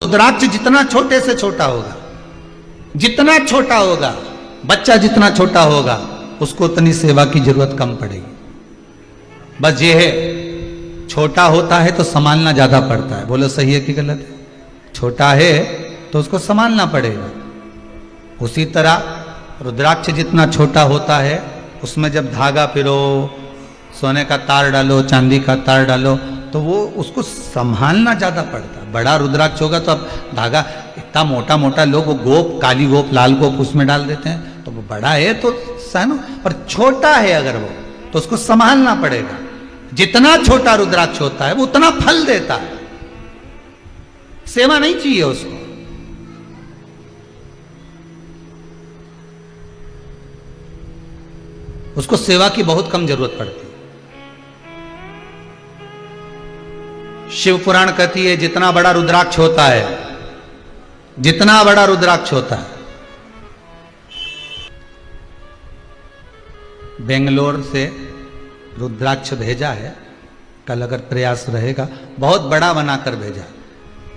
रुद्राक्ष जितना छोटे से छोटा होगा, जितना छोटा होगा, बच्चा जितना छोटा होगा, उसको उतनी सेवा की जरूरत कम पड़ेगी। बस ये है, छोटा होता है तो संभालना ज्यादा पड़ता है। बोलो सही है कि गलत है? छोटा है तो उसको संभालना पड़ेगा। उसी तरह रुद्राक्ष जितना छोटा होता है, उसमें जब धागा पिरो, सोने का तार डालो, चांदी का तार डालो, तो वो उसको संभालना ज्यादा पड़ता है। बड़ा रुद्राक्ष होगा तो अब धागा इतना मोटा मोटा लोग वो गोप, काली गोप, लाल गोप उसमें डाल देते हैं, तो वो बड़ा है तो सहनो। पर छोटा है अगर वो, तो उसको संभालना पड़ेगा। जितना छोटा रुद्राक्ष होता है वो उतना फल देता है। सेवा नहीं चाहिए उसको। उसको सेवा की बहुत कम जरूरत पड़ती है। शिव पुराण कहती है जितना बड़ा रुद्राक्ष होता है, जितना बड़ा रुद्राक्ष होता है। बेंगलोर से रुद्राक्ष भेजा है, कल अगर प्रयास रहेगा, बहुत बड़ा बनाकर भेजा।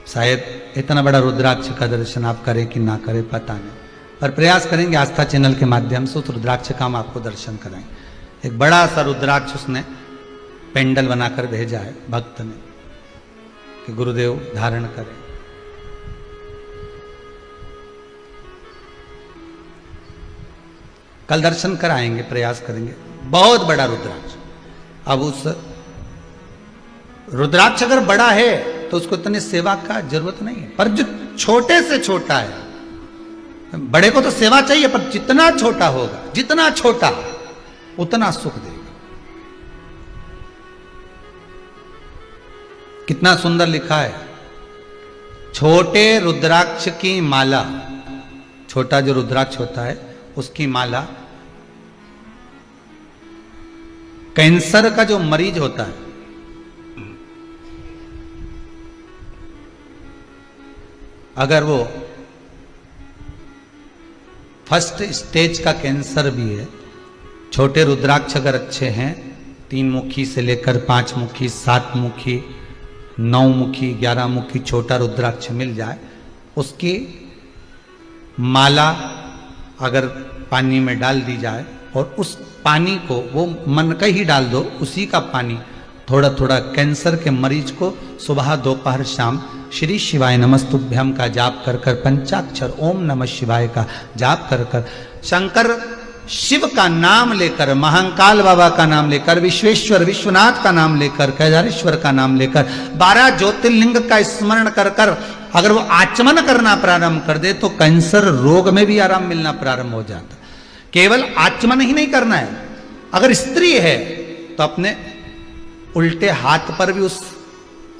शायद इतना बड़ा रुद्राक्ष का दर्शन आप करें कि ना करें पता नहीं, पर प्रयास करेंगे आस्था चैनल के माध्यम से उस रुद्राक्ष का हम आपको दर्शन कराएंगे। एक बड़ा सा रुद्राक्ष उसने पेंडल बनाकर भेजा है भक्त ने कि गुरुदेव धारण करें। कल दर्शन कराएंगे, प्रयास करेंगे। बहुत बड़ा रुद्राक्ष। अब उस रुद्राक्ष अगर बड़ा है तो उसको इतनी सेवा का जरूरत नहीं है, पर जो छोटे से छोटा है, बड़े को तो सेवा चाहिए, पर जितना छोटा होगा, जितना छोटा उतना सुख देगा। कितना सुंदर लिखा है, छोटे रुद्राक्ष की माला, छोटा जो रुद्राक्ष होता है उसकी माला कैंसर का जो मरीज होता है, अगर वो फर्स्ट स्टेज का कैंसर भी है, छोटे रुद्राक्ष अगर अच्छे हैं, 3 मुखी से लेकर 5 मुखी, 7 मुखी, 9 मुखी, 11 मुखी छोटा रुद्राक्ष मिल जाए, उसकी माला अगर पानी में डाल दी जाए और उस पानी को वो मन का ही डाल दो, उसी का पानी थोड़ा थोड़ा कैंसर के मरीज को सुबह दोपहर शाम श्री शिवाय नमस्तुभ्यम का जाप कर कर, पंचाक्षर ओम नमः शिवाय का जाप कर कर, शंकर शिव का नाम लेकर, महाकाल बाबा का नाम लेकर, विश्वेश्वर विश्वनाथ का नाम लेकर, केदारेश्वर का नाम लेकर, 12 ज्योतिर्लिंग का स्मरण कर कर अगर वो आचमन करना प्रारंभ कर दे तो कैंसर रोग में भी आराम मिलना प्रारंभ हो जाता। केवल आचमन ही नहीं करना है। अगर स्त्री है तो अपने उल्टे हाथ पर भी उस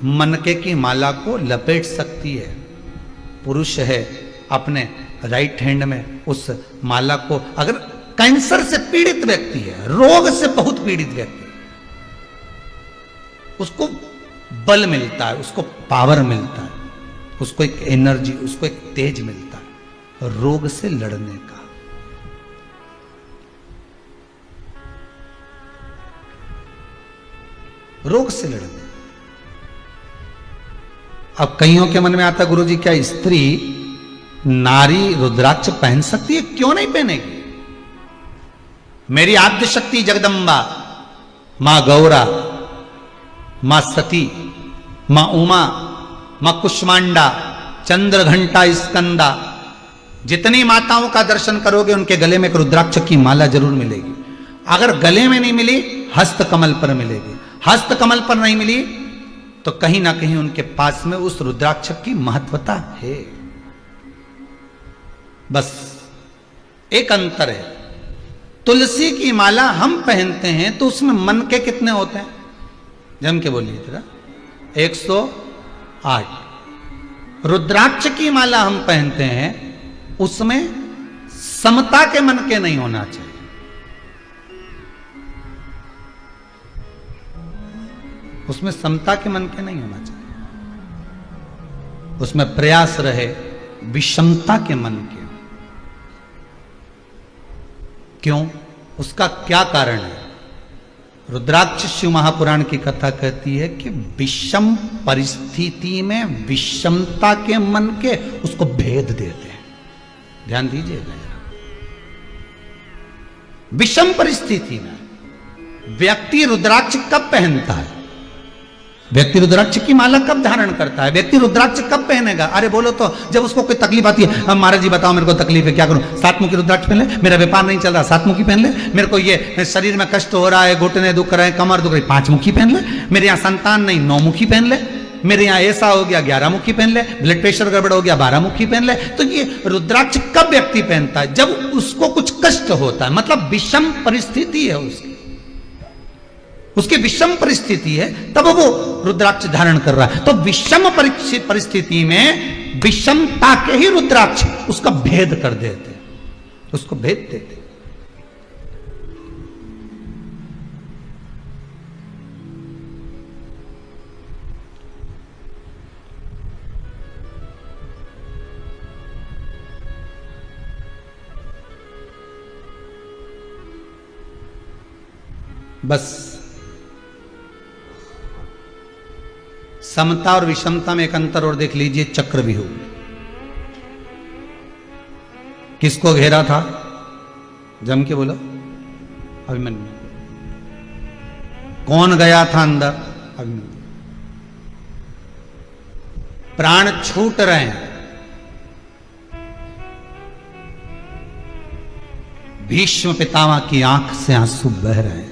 मनके की माला को लपेट सकती है। पुरुष है अपने राइट हैंड में उस माला को, अगर कैंसर से पीड़ित व्यक्ति है, रोग से बहुत पीड़ित व्यक्ति, उसको बल मिलता है, उसको पावर मिलता है, उसको एक एनर्जी, उसको एक तेज मिलता है रोग से लड़ने का। रोग से लड़ने। अब कईयों के मन में आता, गुरुजी क्या स्त्री नारी रुद्राक्ष पहन सकती है? क्यों नहीं पहनेगी? मेरी आद्य शक्ति जगदम्बा, मां गौरा, मां सती, मां उमा, मां कुष्मांडा, चंद्र घंटा स्कंदा, जितनी माताओं का दर्शन करोगे उनके गले में एक रुद्राक्ष की माला जरूर मिलेगी। अगर गले में नहीं मिली, हस्त कमल पर मिलेगी। हस्त कमल पर नहीं मिली तो कहीं ना कहीं उनके पास में उस रुद्राक्ष की महत्वता है। बस एक अंतर है, तुलसी की माला हम पहनते हैं तो उसमें मन के कितने होते हैं? जम के बोलिए जरा। 108। रुद्राक्ष की माला हम पहनते हैं, उसमें समता के मन के नहीं होना चाहिए। उसमें समता के मन के नहीं होना चाहिए, उसमें प्रयास रहे विषमता के मन के। क्यों? उसका क्या कारण है? रुद्राक्ष शिव महापुराण की कथा कहती है कि विषम परिस्थिति में विषमता के मन के उसको भेद देते हैं। ध्यान दीजिएगा, विषम परिस्थिति में व्यक्ति रुद्राक्ष कब पहनता है, व्यक्ति रुद्राक्ष की माला कब धारण करता है, व्यक्ति रुद्राक्ष कब पहनेगा? अरे बोलो तो जब उसको कोई तकलीफ आती है, अब महाराज जी बताओ मेरे को तकलीफ है क्या करूं? सातमुखी रुद्राक्ष पहन ले, मेरा व्यापार नहीं चल रहा, सातमुखी पहन ले, मेरे को ये शरीर में कष्ट हो रहा है, घुटने दुख रहे हैं, कमर दुख रही, पांचमुखी पहन ले, मेरे यहाँ संतान नहीं, नौमुखी पहन ले, मेरे यहाँ ऐसा हो गया 11मुखी पहन ले, ब्लड प्रेशर गड़बड़ हो गया 12मुखी पहन ले। तो ये रुद्राक्ष कब व्यक्ति पहनता है? जब उसको कुछ कष्ट होता है, मतलब विषम परिस्थिति है उसकी विषम परिस्थिति है, तब वो रुद्राक्ष धारण कर रहा है। तो विषम परिस्थिति में विषमता के ही रुद्राक्ष उसका भेद कर देते, उसको भेद देते। बस समता और विषमता में एक अंतर और देख लीजिए। चक्रव्यूह किसको घेरा था? जम के बोलो, अभिमन्यु। कौन गया था अंदर? अभिमन्यु। प्राण छूट रहे हैं, भीष्म पितामह की आंख से आंसू बह रहे हैं।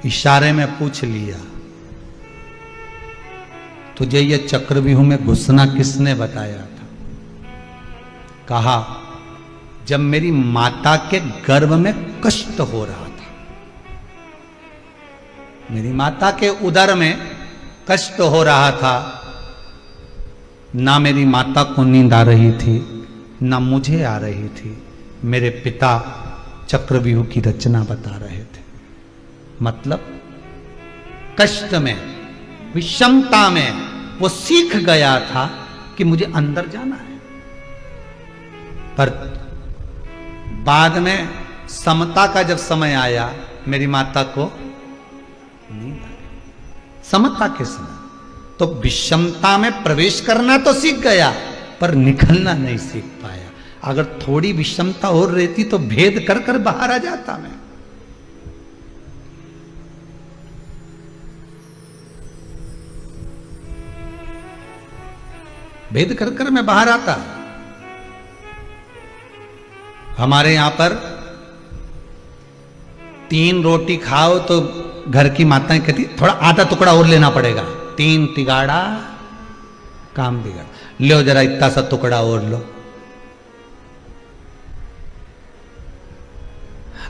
इशारे में पूछ लिया, तुझे ये चक्रव्यूह में घुसना किसने बताया था? कहा, जब मेरी माता के गर्भ में कष्ट हो रहा था, मेरी माता के उदर में कष्ट हो रहा था, ना मेरी माता को नींद आ रही थी, ना मुझे आ रही थी। मेरे पिता चक्रव्यूह की रचना बता रहे थे। मतलब कष्ट में, विषमता में वो सीख गया था कि मुझे अंदर जाना है। पर बाद में समता का जब समय आया, मेरी माता को नींद आई। समता के समय तो विषमता में प्रवेश करना तो सीख गया, पर निकलना नहीं सीख पाया। अगर थोड़ी विषमता और रहती तो भेद कर कर बाहर आ जाता मैं। भेद कर कर मैं बाहर आता। हमारे यहां पर 3 रोटी खाओ तो घर की माताएं कहती थोड़ा आधा टुकड़ा और लेना पड़ेगा, 3 तिगाड़ा काम बिगड़, लो जरा इतना सा टुकड़ा और लो।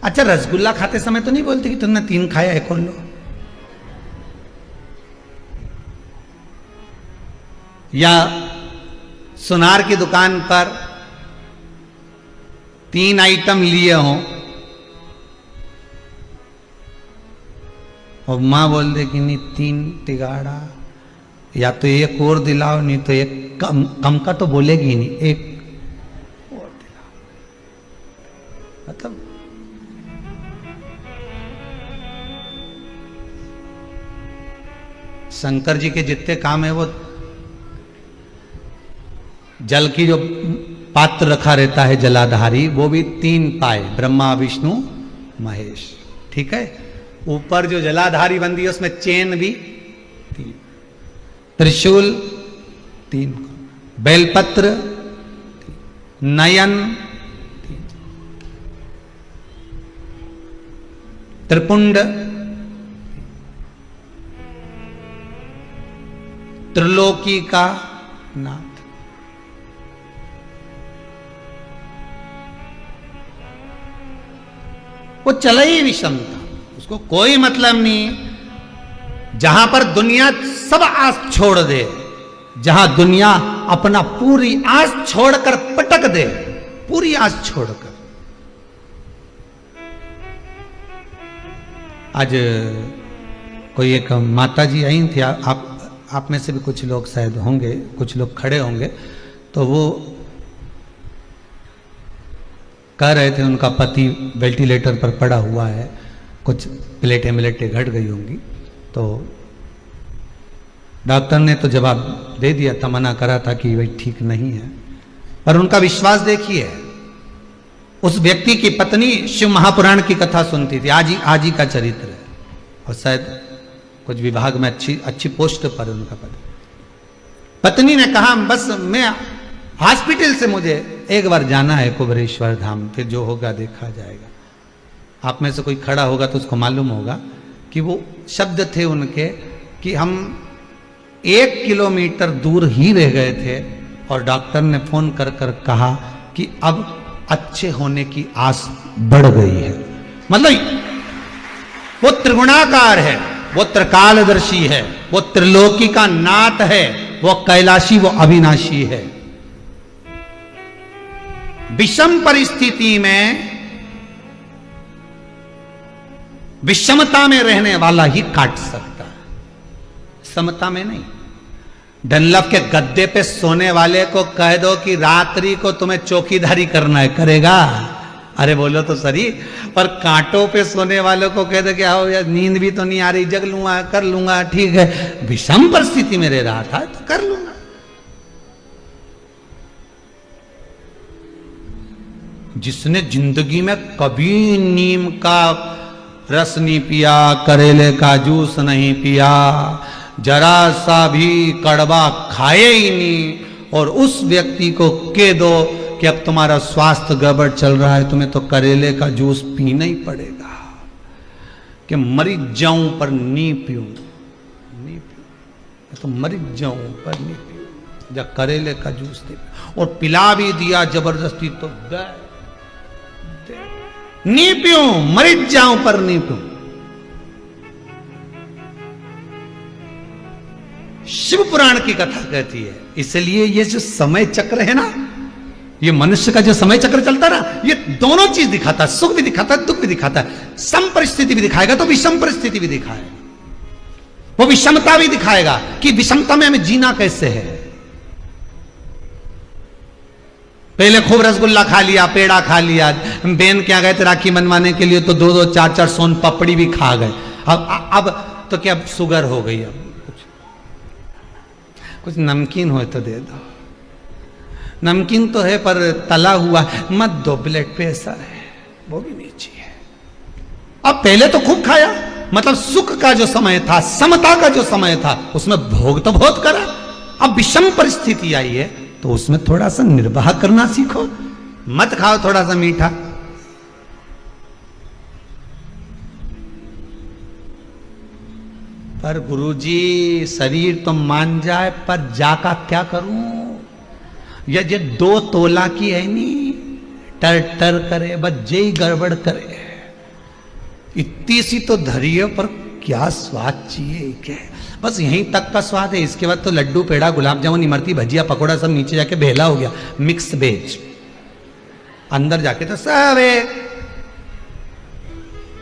अच्छा, रसगुल्ला खाते समय तो नहीं बोलते कि तुमने 3 खाया, एक और लो। या सुनार की दुकान पर 3 आइटम लिए हों और मां बोल दे कि नहीं 3 तिगाड़ा, या तो एक और दिलाओ, नहीं तो एक कम का तो बोलेगी नहीं, एक और दिलाओ। मतलब शंकर जी के जितने काम है, वो जल की जो पात्र रखा रहता है जलाधारी, वो भी 3 पाए, ब्रह्मा विष्णु महेश। ठीक है, ऊपर जो जलाधारी बंदी है उसमें चेन भी 3, त्रिशूल 3, बेलपत्र 3, नयन 3, त्रिपुंड, त्रिलोकी का नाथ। वो चला ही विषमता, उसको कोई मतलब नहीं। जहां पर दुनिया सब आस छोड़ दे, जहां दुनिया अपना पूरी आस छोड़कर पटक दे, पूरी आस छोड़कर। आज कोई एक माता जी आई थी, आप में से भी कुछ लोग शायद होंगे, कुछ लोग खड़े होंगे, तो वो कह रहे थे उनका पति वेंटिलेटर पर पड़ा हुआ है, कुछ प्लेटें मिलेटें घट गई होंगी। तो डॉक्टर ने तो जवाब दे दिया था, मना करा था कि वही ठीक नहीं है। पर उनका विश्वास देखिए, उस व्यक्ति की पत्नी शिव महापुराण की कथा सुनती थी, आज ही का चरित्र है, और शायद कुछ विभाग में अच्छी पोस्ट पर उनका पद। पत्नी ने कहा बस मैं हॉस्पिटल से मुझे एक बार जाना है कुबेरेश्वर धाम, फिर जो होगा देखा जाएगा। आप में से कोई खड़ा होगा तो उसको मालूम होगा कि वो शब्द थे उनके कि हम 1 किलोमीटर दूर ही रह गए थे और डॉक्टर ने फोन कर कर कहा कि अब अच्छे होने की आस बढ़ गई है। मतलब वो त्रिगुणाकार है, वो त्रिकालदर्शी है, वो त्रिलोकी का नाथ है, वो कैलाशी, वो अविनाशी है। विषम परिस्थिति में विषमता में रहने वाला ही काट सकता है, समता में नहीं। डनलप के गद्दे पे सोने वाले को कह दो कि रात्रि को तुम्हें चौकीदारी करना है, करेगा? अरे बोलो तो सही। पर कांटों पे सोने वालों को कह दो कि आओ यार नींद भी तो नहीं आ रही, जग लूंगा, कर लूंगा, ठीक है। विषम परिस्थिति में रह रहा था तो कर लूंगा। जिसने जिंदगी में कभी नीम का रस नहीं पिया, करेले का जूस नहीं पिया, जरा सा भी कड़वा खाए ही नहीं, और उस व्यक्ति को कह दो कि अब तुम्हारा स्वास्थ्य गड़बड़ चल रहा है, तुम्हें तो करेले का जूस पीना ही पड़ेगा, कि मरी जाऊं पर नहीं पीऊं, तो मरी जाऊं पर नहीं पीऊं, जब करेले का जूस दे और पिला भी दिया जबरदस्ती तो दे नहीं पीऊं, मरी जाऊं पर नहीं पीऊं। शिव पुराण की कथा कहती है। इसलिए ये जो समय चक्र है ना, ये मनुष्य का जो समय चक्र चलता है ना, ये दोनों चीज दिखाता है, सुख भी दिखाता है, दुख भी दिखाता है। सम परिस्थिति भी दिखाएगा तो विषम परिस्थिति भी दिखाएगा, वो विषमता भी दिखाएगा कि विषमता में हमें जीना कैसे है। पहले खूब रसगुल्ला खा लिया, पेड़ा खा लिया, बेन क्या गए थे राखी बनवाने के लिए तो 2-2 4-4 सोन पपड़ी भी खा गए। अब तो क्या शुगर हो गई, अब कुछ नमकीन हो तो दे दो। नमकीन तो है पर तला हुआ मत दो, ब्लड प्रेशर है, वो भी नहीं चाहिए। अब पहले तो खूब खाया, मतलब सुख का जो समय था, समता का जो समय था, उसमें भोग तो बहुत करा। अब विषम परिस्थिति आई है तो उसमें थोड़ा सा निर्वाह करना सीखो, मत खाओ थोड़ा सा मीठा। पर गुरुजी शरीर तो मान जाए, पर जाका क्या करूं? ये 2 तोला की है नी, टर टर करे, बस जय गड़बड़ करे। इतनी सी तो धरिए, पर क्या स्वाद चाहिए क्या? बस यहीं तक का स्वाद है। इसके बाद तो लड्डू, पेड़ा, गुलाब जामुन, इमरती, भजिया, पकोड़ा सब नीचे जाके भेला हो गया, मिक्स वेज। अंदर जाके तो सब एक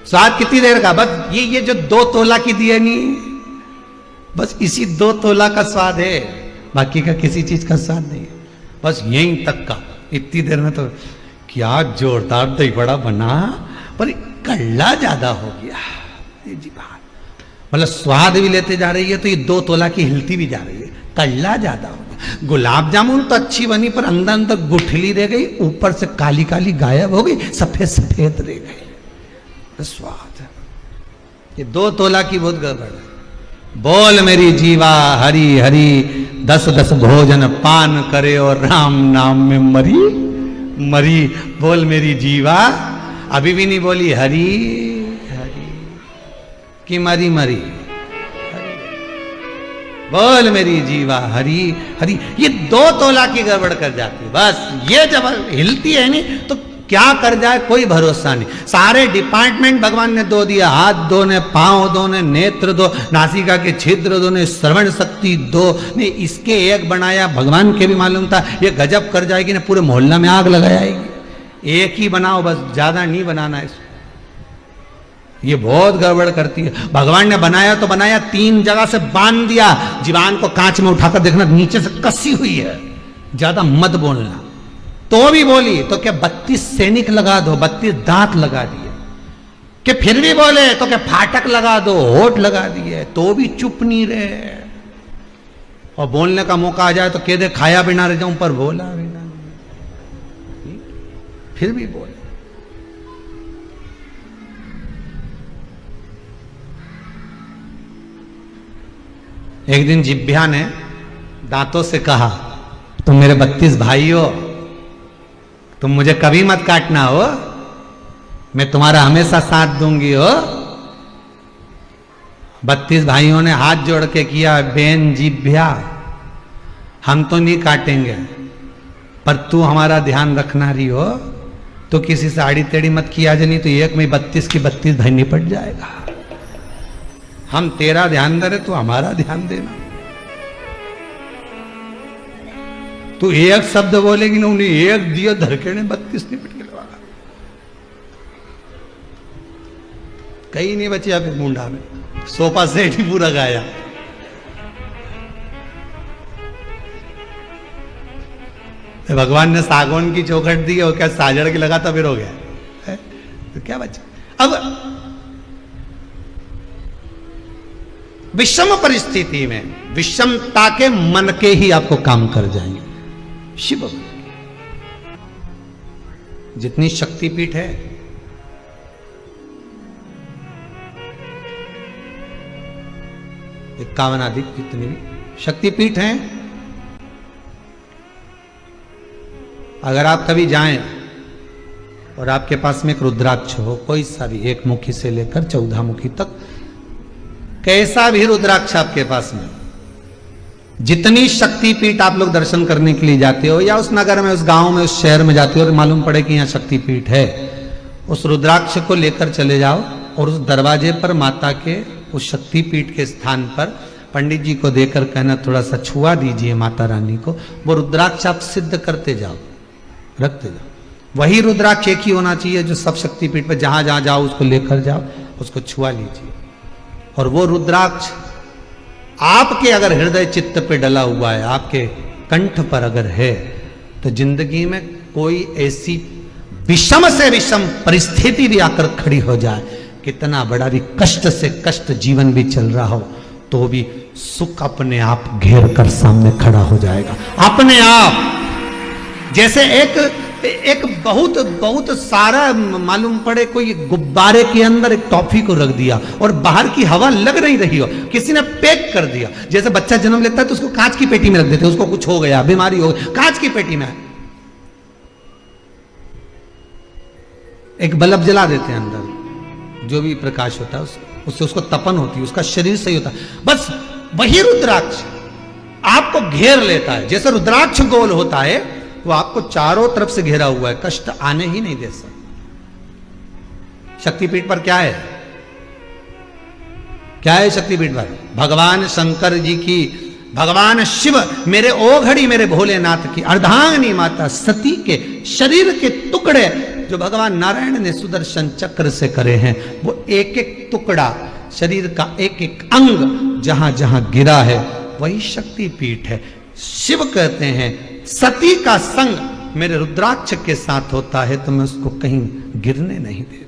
स्वाद कितनी देर का? बस ये जो 2 तोला की दिए नहीं, बस इसी 2 तोला का स्वाद है, बाकी का किसी चीज का स्वाद नहीं है। बस यहीं तक का। इतनी देर में तो क्या जोरदार दही बड़ा बना, पर कल्ला ज्यादा हो गया। जी बात, मतलब स्वाद भी लेते जा रही है तो ये 2 तोला की हिलती भी जा रही है, कल्ला ज्यादा हो गया। गुलाब जामुन तो अच्छी बनी, पर अंदर अंदर गुठली रह गई, ऊपर से काली काली गायब हो गई, सफेद सफेद रह गई। स्वाद ये 2 तोला की बहुत गड़बड़ है। बोल मेरी जीवा हरि हरि, 10-10 भोजन पान करे और राम नाम में मरी मरी। बोल मेरी जीवा, अभी भी नहीं बोली हरि हरि कि मरी मरी। बोल मेरी जीवा हरि हरि, ये 2 तोला की गड़बड़ कर जाती है। बस ये जब हिलती है नहीं तो क्या कर जाए कोई भरोसा नहीं। सारे डिपार्टमेंट भगवान ने दो दिया, हाथ 2 ने, पांव 2 ने, नेत्र 2, नासिका के छिद्र 2 ने, श्रवण शक्ति 2 ने, इसके 1 बनाया। भगवान के भी मालूम था ये गजब कर जाएगी ना, पूरे मोहल्ला में आग लगा जाएगी। 1 ही बनाओ बस, ज्यादा नहीं बनाना इसको, ये बहुत गड़बड़ करती है। भगवान ने बनाया तो बनाया, 3 जगह से बांध दिया। जीवान को कांच में उठाकर देखना, नीचे से कसी हुई है, ज्यादा मत बोलना। तो भी बोली तो क्या 32 सैनिक लगा दो, 32 दांत लगा दिए। कि फिर भी बोले तो क्या फाटक लगा दो, होठ लगा दिए, तो भी चुप नहीं रहे। और बोलने का मौका आ जाए तो कह दे खाया बिना रह जाऊं, पर बोला बिना नहीं। फिर भी बोले। एक दिन जिभ्या ने दांतों से कहा, तुम मेरे 32 भाई हो, तुम मुझे कभी मत काटना हो, मैं तुम्हारा हमेशा साथ दूंगी हो। 32 भाइयों ने हाथ जोड़ के किया, बेन जिभ्या हम तो नहीं काटेंगे, पर तू हमारा ध्यान रखना रही हो, तो किसी से आड़ी टेढ़ी मत किया जाए, नहीं तो एक में 32 की 32 भाई निपट जाएगा। हम तेरा ध्यान दे रहे, तू हमारा ध्यान देना। तू एक शब्द बोलेगी ना, उन्हें एक दिया धरके ने 32 निपट के लगा। कहीं नहीं बची आप मुंडा में, सोफा सेट ही पूरा गाया। भगवान ने सागौन की चौखट दी और क्या साजड़ के लगा था, फिर हो गया है? तो क्या बचा। अब विषम परिस्थिति में विषमता के मन के ही आपको काम कर जाएंगे। शिव जितनी शक्तिपीठ है, इक्यावन अधिक जितनी भी शक्तिपीठ हैं, अगर आप कभी जाएं और आपके पास में एक रुद्राक्ष हो, कोई सा भी, 1 मुखी से लेकर 14 मुखी तक, कैसा भी रुद्राक्ष आपके पास में, जितनी शक्तिपीठ आप लोग दर्शन करने के लिए जाते हो, या उस नगर में, उस गांव में, उस शहर में जाते हो और मालूम पड़े कि यहाँ शक्तिपीठ है, उस रुद्राक्ष को लेकर चले जाओ और उस दरवाजे पर माता के उस शक्तिपीठ के स्थान पर पंडित जी को देकर कहना, थोड़ा सा छुआ दीजिए माता रानी को। वो रुद्राक्ष आप सिद्ध करते जाओ, रखते जाओ। वही रुद्राक्ष एक ही होना चाहिए जो सब शक्तिपीठ पर जहां जहां जाओ उसको लेकर जाओ, उसको छुआ लीजिए। और वो रुद्राक्ष आपके अगर हृदय चित्त पे डला हुआ है, आपके कंठ पर अगर है, तो जिंदगी में कोई ऐसी विषम से विषम परिस्थिति भी आकर खड़ी हो जाए, कितना बड़ा भी कष्ट से कष्ट जीवन भी चल रहा हो, तो भी सुख अपने आप घेर कर सामने खड़ा हो जाएगा अपने आप। जैसे एक बहुत बहुत सारा मालूम पड़े कोई गुब्बारे के अंदर एक टॉफी को रख दिया और बाहर की हवा लग नहीं रही हो, किसी ने पैक कर दिया। जैसे बच्चा जन्म लेता है तो उसको कांच की पेटी में रख देते, उसको कुछ हो गया, बीमारी हो गई, कांच की पेटी में एक बल्ब जला देते हैं, अंदर जो भी प्रकाश होता है उससे उसको तपन होती है, उसका शरीर सही होता है। बस वही रुद्राक्ष आपको घेर लेता है। जैसे रुद्राक्ष गोल होता है, वो आपको चारों तरफ से घेरा हुआ है, कष्ट आने ही नहीं दे सकता। शक्तिपीठ पर क्या है, क्या है शक्तिपीठ पर? भगवान शंकर जी की, भगवान शिव, मेरे ओघड़ी मेरे भोलेनाथ की अर्धांगिनी माता सती के शरीर के टुकड़े जो भगवान नारायण ने सुदर्शन चक्र से करे हैं, वो एक एक टुकड़ा शरीर का, एक एक अंग जहां जहां गिरा है, वही शक्तिपीठ है। शिव कहते हैं सती का संग मेरे रुद्राक्ष के साथ होता है तो मैं उसको कहीं गिरने नहीं देता।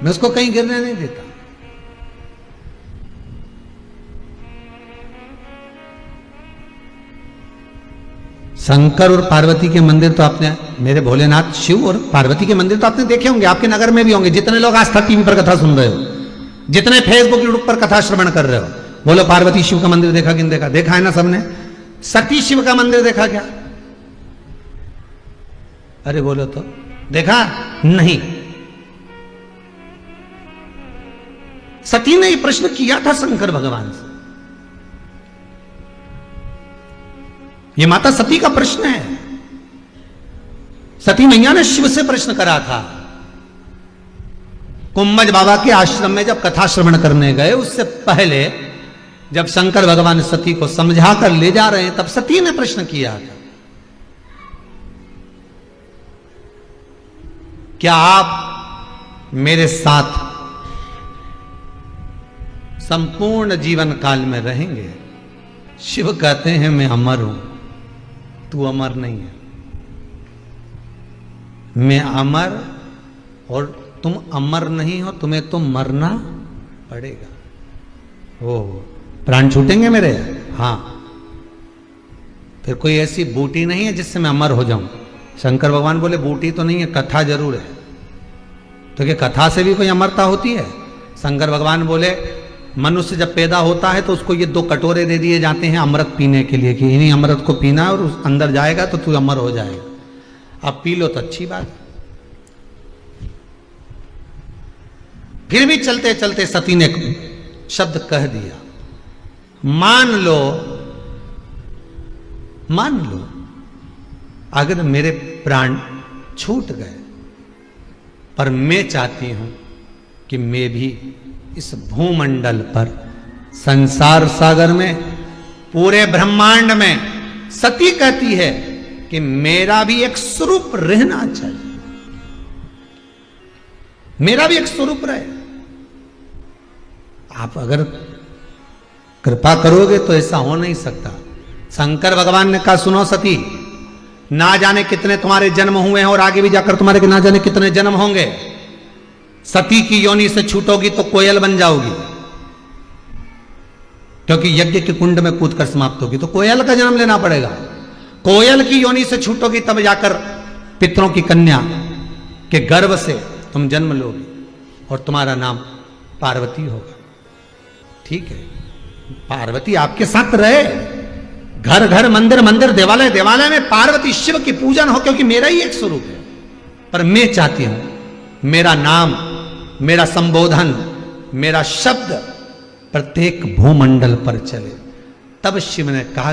मैं उसको कहीं गिरने नहीं देता। शंकर और पार्वती के मंदिर तो आपने, मेरे भोलेनाथ शिव और पार्वती के मंदिर तो आपने देखे होंगे, आपके नगर में भी होंगे। जितने लोग आस्था टीवी पर कथा सुन रहे हो, जितने फेसबुक यूट्यूब पर कथा श्रवण कर रहे हो, बोलो पार्वती शिव का मंदिर देखा कि नहीं देखा? देखा है ना सबने। सती शिव का मंदिर देखा क्या? अरे बोलो तो, देखा नहीं? सती ने ये प्रश्न किया था शंकर भगवान से, ये माता सती का प्रश्न है। सती मैया ने शिव से प्रश्न करा था। कुंभज बाबा के आश्रम में जब कथा श्रवण करने गए, उससे पहले जब शंकर भगवान सती को समझा कर ले जा रहे हैं, तब सती ने प्रश्न किया था। क्या आप मेरे साथ संपूर्ण जीवन काल में रहेंगे? शिव कहते हैं मैं अमर हूं, तू अमर नहीं है। मैं अमर और तुम अमर नहीं हो, तुम्हें तो मरना पड़ेगा। ओ प्राण छूटेंगे मेरे? हाँ। फिर कोई ऐसी बूटी नहीं है जिससे मैं अमर हो जाऊं। शंकर भगवान बोले बूटी तो नहीं है, कथा जरूर है। तो क्या कथा से भी कोई अमरता होती है? शंकर भगवान बोले मनुष्य जब पैदा होता है तो उसको ये 2 कटोरे दे दिए जाते हैं अमृत पीने के लिए कि इन्हीं अमृत को पीना है और उस अंदर जाएगा तो तू अमर हो जाएगा। अब पी लो तो अच्छी बात। फिर भी चलते चलते सती ने शब्द कह दिया, मान लो अगर मेरे प्राण छूट गए, पर मैं चाहती हूं कि मैं भी इस भूमंडल पर, संसार सागर में, पूरे ब्रह्मांड में, सती कहती है कि मेरा भी एक स्वरूप रहना चाहिए, मेरा भी एक स्वरूप रहे। आप अगर कृपा करोगे तो ऐसा हो नहीं सकता। शंकर भगवान ने कहा सुनो सती, ना जाने कितने तुम्हारे जन्म हुए हैं और आगे भी जाकर तुम्हारे ना जाने कितने जन्म होंगे। सती की योनि से छूटोगी तो कोयल बन जाओगी, क्योंकि यज्ञ के कुंड में कूदकर समाप्त होगी तो कोयल का जन्म लेना पड़ेगा। कोयल की योनि से छूटोगी तब जाकर पितरों की कन्या के गर्भ से तुम जन्म लोगी और तुम्हारा नाम पार्वती होगा। ठीक है, पार्वती आपके साथ रहे, घर घर मंदिर मंदिर देवालय देवालय में पार्वती शिव की पूजन हो, क्योंकि मेरा ही एक स्वरूप है। पर मैं चाहती हूं मेरा नाम, मेरा संबोधन, मेरा शब्द प्रत्येक भूमंडल पर चले। तब शिव ने कहा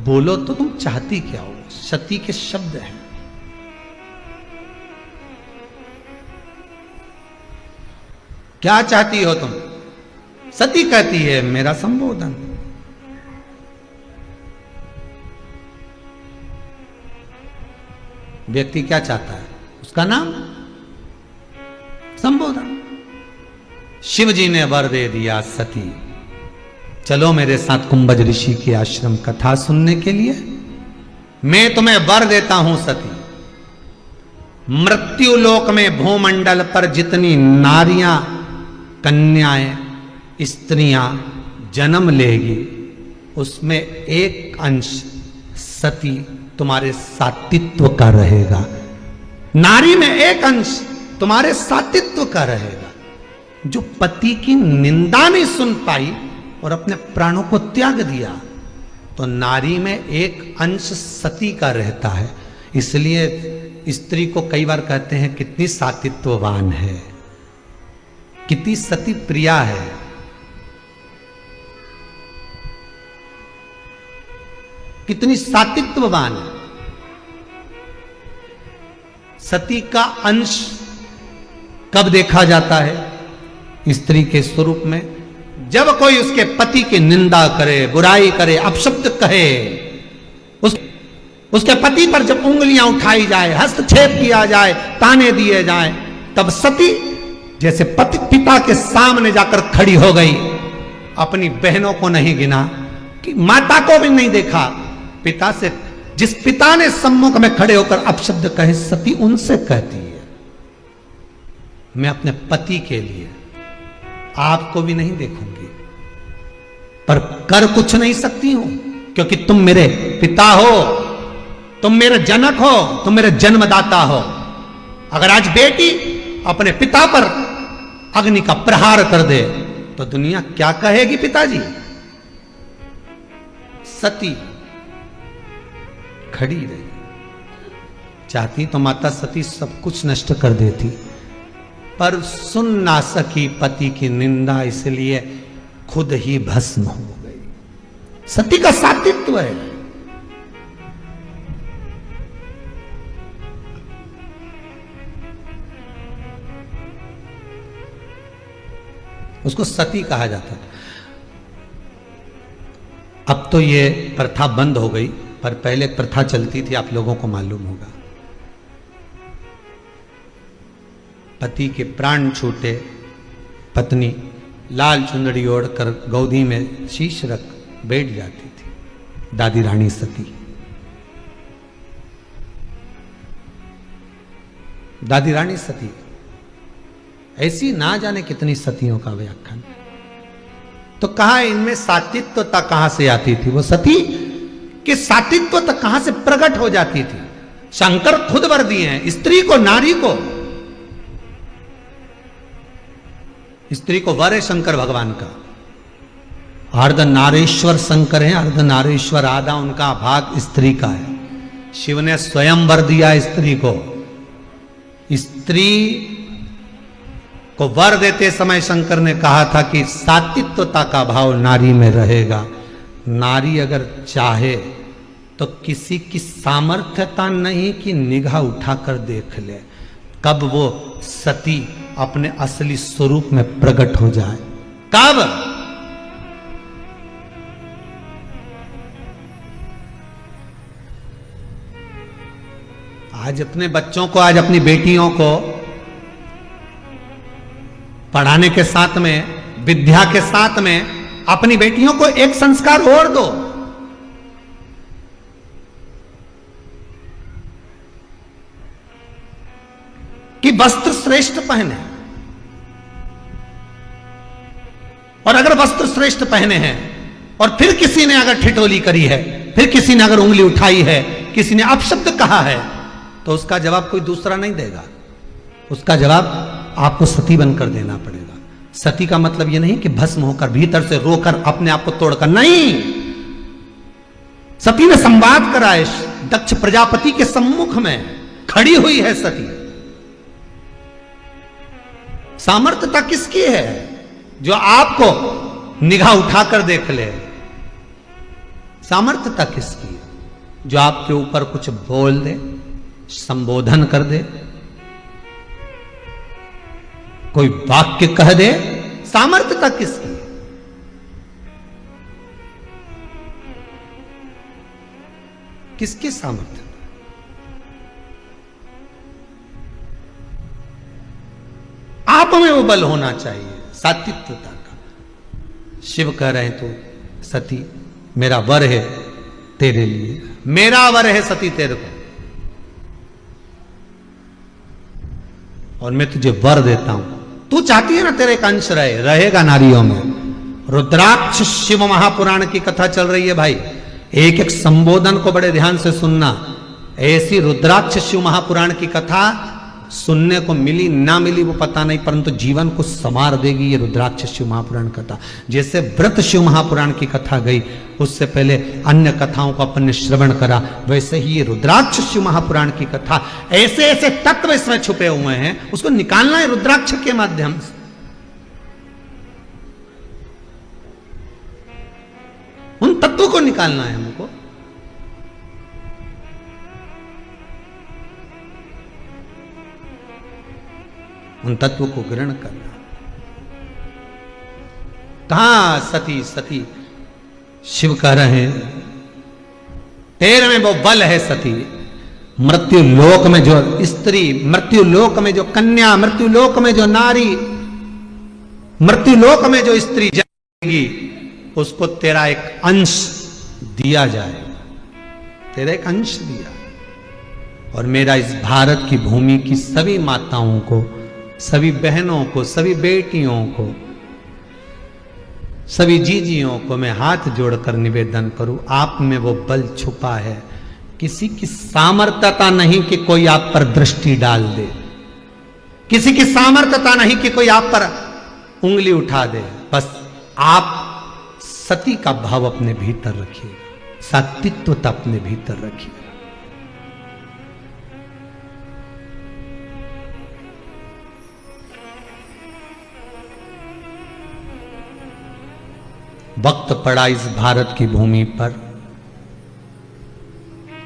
बोलो तो तुम चाहती क्या हो? सती के शब्द हैं। क्या चाहती हो तुम? सती कहती है मेरा संबोधन। व्यक्ति क्या चाहता है? उसका नाम, संबोधन। शिव जी ने वर दे दिया सती चलो मेरे साथ कुंभज ऋषि की आश्रम कथा सुनने के लिए। मैं तुम्हें वर देता हूं सती, मृत्यु लोक में भूमंडल पर जितनी नारियां, कन्याएं, स्त्रियां जन्म लेगी उसमें एक अंश सती तुम्हारे सातित्व का रहेगा। नारी में एक अंश तुम्हारे सातित्व का रहेगा। जो पति की निंदा नहीं सुन पाई और अपने प्राणों को त्याग दिया, तो नारी में एक अंश सती का रहता है। इसलिए स्त्री को कई बार कहते हैं कितनी सातित्ववान है, कितनी सती प्रिया है। कितनी सातित्ववान है। सती का अंश कब देखा जाता है? स्त्री के स्वरूप में। जब कोई उसके पति की निंदा करे, बुराई करे, अपशब्द कहे, उसके पति पर जब उंगलियां उठाई जाए, हस्तक्षेप किया जाए, ताने दिए जाए, तब सती जैसे पति पिता के सामने जाकर खड़ी हो गई। अपनी बहनों को नहीं गिना, कि माता को भी नहीं देखा, पिता से, जिस पिता ने सम्मुख में खड़े होकर अपशब्द कहे, सती उनसे कहती है मैं अपने पति के लिए आपको भी नहीं देखूंगी, पर कर कुछ नहीं सकती हूं, क्योंकि तुम मेरे पिता हो, तुम मेरे जनक हो, तुम मेरे जन्मदाता हो। अगर आज बेटी अपने पिता पर अग्नि का प्रहार कर दे तो दुनिया क्या कहेगी पिताजी? सती खड़ी रही। चाहती तो माता सती सब कुछ नष्ट कर देती, पर सुन ना सकी पति की निंदा, इसलिए खुद ही भस्म हो गई। सती का सातित्व है। उसको सती कहा जाता है। अब तो ये प्रथा बंद हो गई, पर पहले प्रथा चलती थी, आप लोगों को मालूम होगा। पति के प्राण छूटे, पत्नी लाल चुंदड़ी ओढ़कर गोदी में शीश रख बैठ जाती थी, दादी रानी सती। दादी रानी सती, ऐसी ना जाने कितनी सतियों का व्याख्यान। तो कहा इनमें सातित्वता कहां से आती थी? वो सती कि सातित्वता कहां से प्रकट हो जाती थी? शंकर खुद वर दिए हैं स्त्री को, नारी को। स्त्री को वर है शंकर भगवान का। अर्ध नारेश्वर शंकर है, अर्ध नारेश्वर, आधा उनका भाग स्त्री का है। शिव ने स्वयं वर दिया स्त्री को। स्त्री को वर देते समय शंकर ने कहा था कि सातित्वता का भाव नारी में रहेगा। नारी अगर चाहे तो किसी की सामर्थ्यता नहीं कि निगाह उठाकर देख ले, कब वो सती अपने असली स्वरूप में प्रकट हो जाए। कब? आज अपने बच्चों को, आज अपनी बेटियों को पढ़ाने के साथ में, विद्या के साथ में अपनी बेटियों को एक संस्कार और दो। कि वस्त्र श्रेष्ठ पहने। और अगर वस्त्र श्रेष्ठ पहने हैं और फिर किसी ने अगर ठिठोली करी है, फिर किसी ने अगर उंगली उठाई है, किसी ने अपशब्द कहा है, तो उसका जवाब कोई दूसरा नहीं देगा। उसका जवाब आपको सती बनकर देना पड़ेगा। सती का मतलब यह नहीं कि भस्म होकर, भीतर से रोकर, अपने आप को तोड़कर, नहीं। सती ने संवाद कराए, दक्ष प्रजापति के सम्मुख में खड़ी हुई है सती। सामर्थ्यता किसकी है? जो आपको निगाह उठाकर देख ले। सामर्थ्यता किसकी है? जो आपके ऊपर कुछ बोल दे, संबोधन कर दे, कोई वाक्य कह दे। सामर्थ्यता किसकी है? किसकी सामर्थ्य? आप में वो बल होना चाहिए, सात्विकता का। शिव कह रहे हैं तो सती मेरा वर है तेरे लिए, मेरा वर है सती तेरे को, और मैं तुझे वर देता हूं। तू चाहती है ना तेरे एक अंश रहेगा नारियों में। रुद्राक्ष शिव महापुराण की कथा चल रही है भाई। एक एक संबोधन को बड़े ध्यान से सुनना। ऐसी रुद्राक्ष शिव महापुराण की कथा सुनने को मिली ना मिली वो पता नहीं, परंतु जीवन को संवार देगी ये रुद्राक्ष शिव महापुराण कथा। जैसे व्रत शिव महापुराण की कथा गई, उससे पहले अन्य कथाओं को अपन ने श्रवण करा, वैसे ही ये रुद्राक्ष शिव महापुराण की कथा, ऐसे ऐसे तत्व इसमें छुपे हुए हैं, उसको निकालना है रुद्राक्ष के माध्यम से। उन तत्वों को निकालना है हमको। उन तत्व को ग्रहण करना। कहां सती? सती शिव कह रहे हैं तेरे में वो बल है सती। मृत्यु लोक में जो स्त्री, मृत्यु लोक में जो कन्या, मृत्यु लोक में जो नारी, मृत्यु लोक में जो स्त्री जाएगी, उसको तेरा एक अंश दिया जाएगा, तेरा एक अंश दिया। और मेरा इस भारत की भूमि की सभी माताओं को, सभी बहनों को, सभी बेटियों को, सभी जीजियों को मैं हाथ जोड़कर निवेदन करूं, आप में वो बल छुपा है। किसी की सामर्थ्यता नहीं कि कोई आप पर दृष्टि डाल दे, किसी की सामर्थ्यता नहीं कि कोई आप पर उंगली उठा दे। बस आप सती का भाव अपने भीतर रखिए, सात्विकता अपने भीतर रखिए। वक्त पड़ा इस भारत की भूमि पर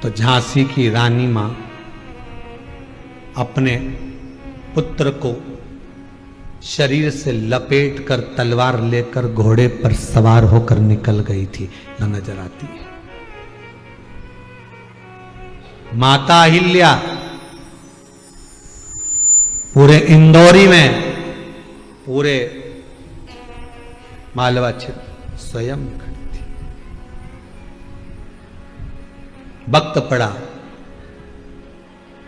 तो झांसी की रानी मां अपने पुत्र को शरीर से लपेटकर तलवार लेकर घोड़े पर सवार होकर निकल गई थी, न नजर आती है। माता अहिल्या पूरे इंदौरी में, पूरे मालवा क्षेत्र स्वयं खड़ी थी। वक्त पड़ा,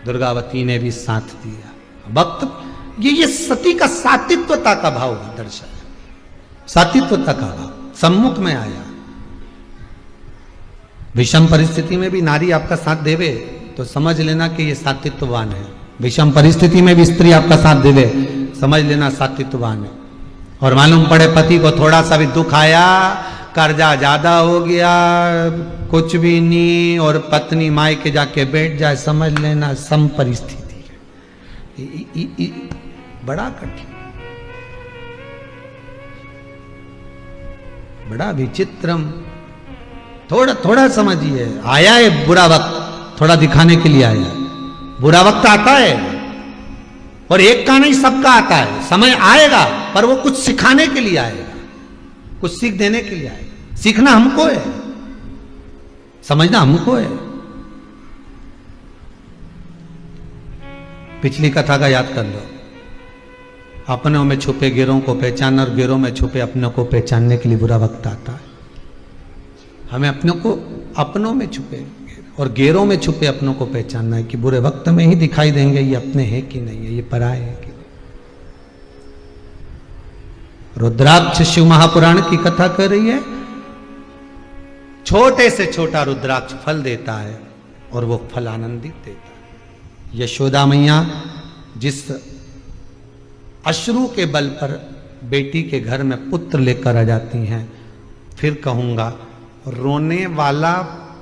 दुर्गावती ने भी साथ दिया। वक्त ये सती का सातित्वता का भाव दर्शाया, सातित्वता का भाव सम्मुख में आया। विषम परिस्थिति में भी नारी आपका साथ देवे तो समझ लेना कि ये सातित्ववान है। विषम परिस्थिति में भी स्त्री आपका साथ देवे, समझ लेना सातित्ववान है। और मालूम पड़े पति को थोड़ा सा भी दुख आया, कर्जा ज्यादा हो गया, कुछ भी नहीं, और पत्नी माई के जाके बैठ जाए, समझ लेना सम परिस्थिति है। बड़ा कठिन, बड़ा विचित्रम। थोड़ा थोड़ा समझिए, आया है बुरा वक्त, थोड़ा दिखाने के लिए आया। बुरा वक्त आता है, और एक का नहीं सबका आता है। समय आएगा, पर वो कुछ सिखाने के लिए आएगा, कुछ सीख देने के लिए आएगा। सीखना हमको है, समझना हमको है। पिछली कथा का याद कर लो, अपनों में छुपे गिरों को पहचानना और गिरों में छुपे अपनों को पहचानने के लिए बुरा वक्त आता है। हमें अपनों को, अपनों में छुपे और गेरों में छुपे अपनों को पहचानना है कि बुरे वक्त में ही दिखाई देंगे ये अपने हैं कि नहीं है, ये पराए हैं कि नहीं। रुद्राक्ष शिव महापुराण की कथा कर रही है। छोटे से छोटा रुद्राक्ष फल देता है और वो फल आनंदित देता है। यशोदा मैया जिस अश्रु के बल पर बेटी के घर में पुत्र लेकर आ जाती हैं, फिर कहूंगा रोने वाला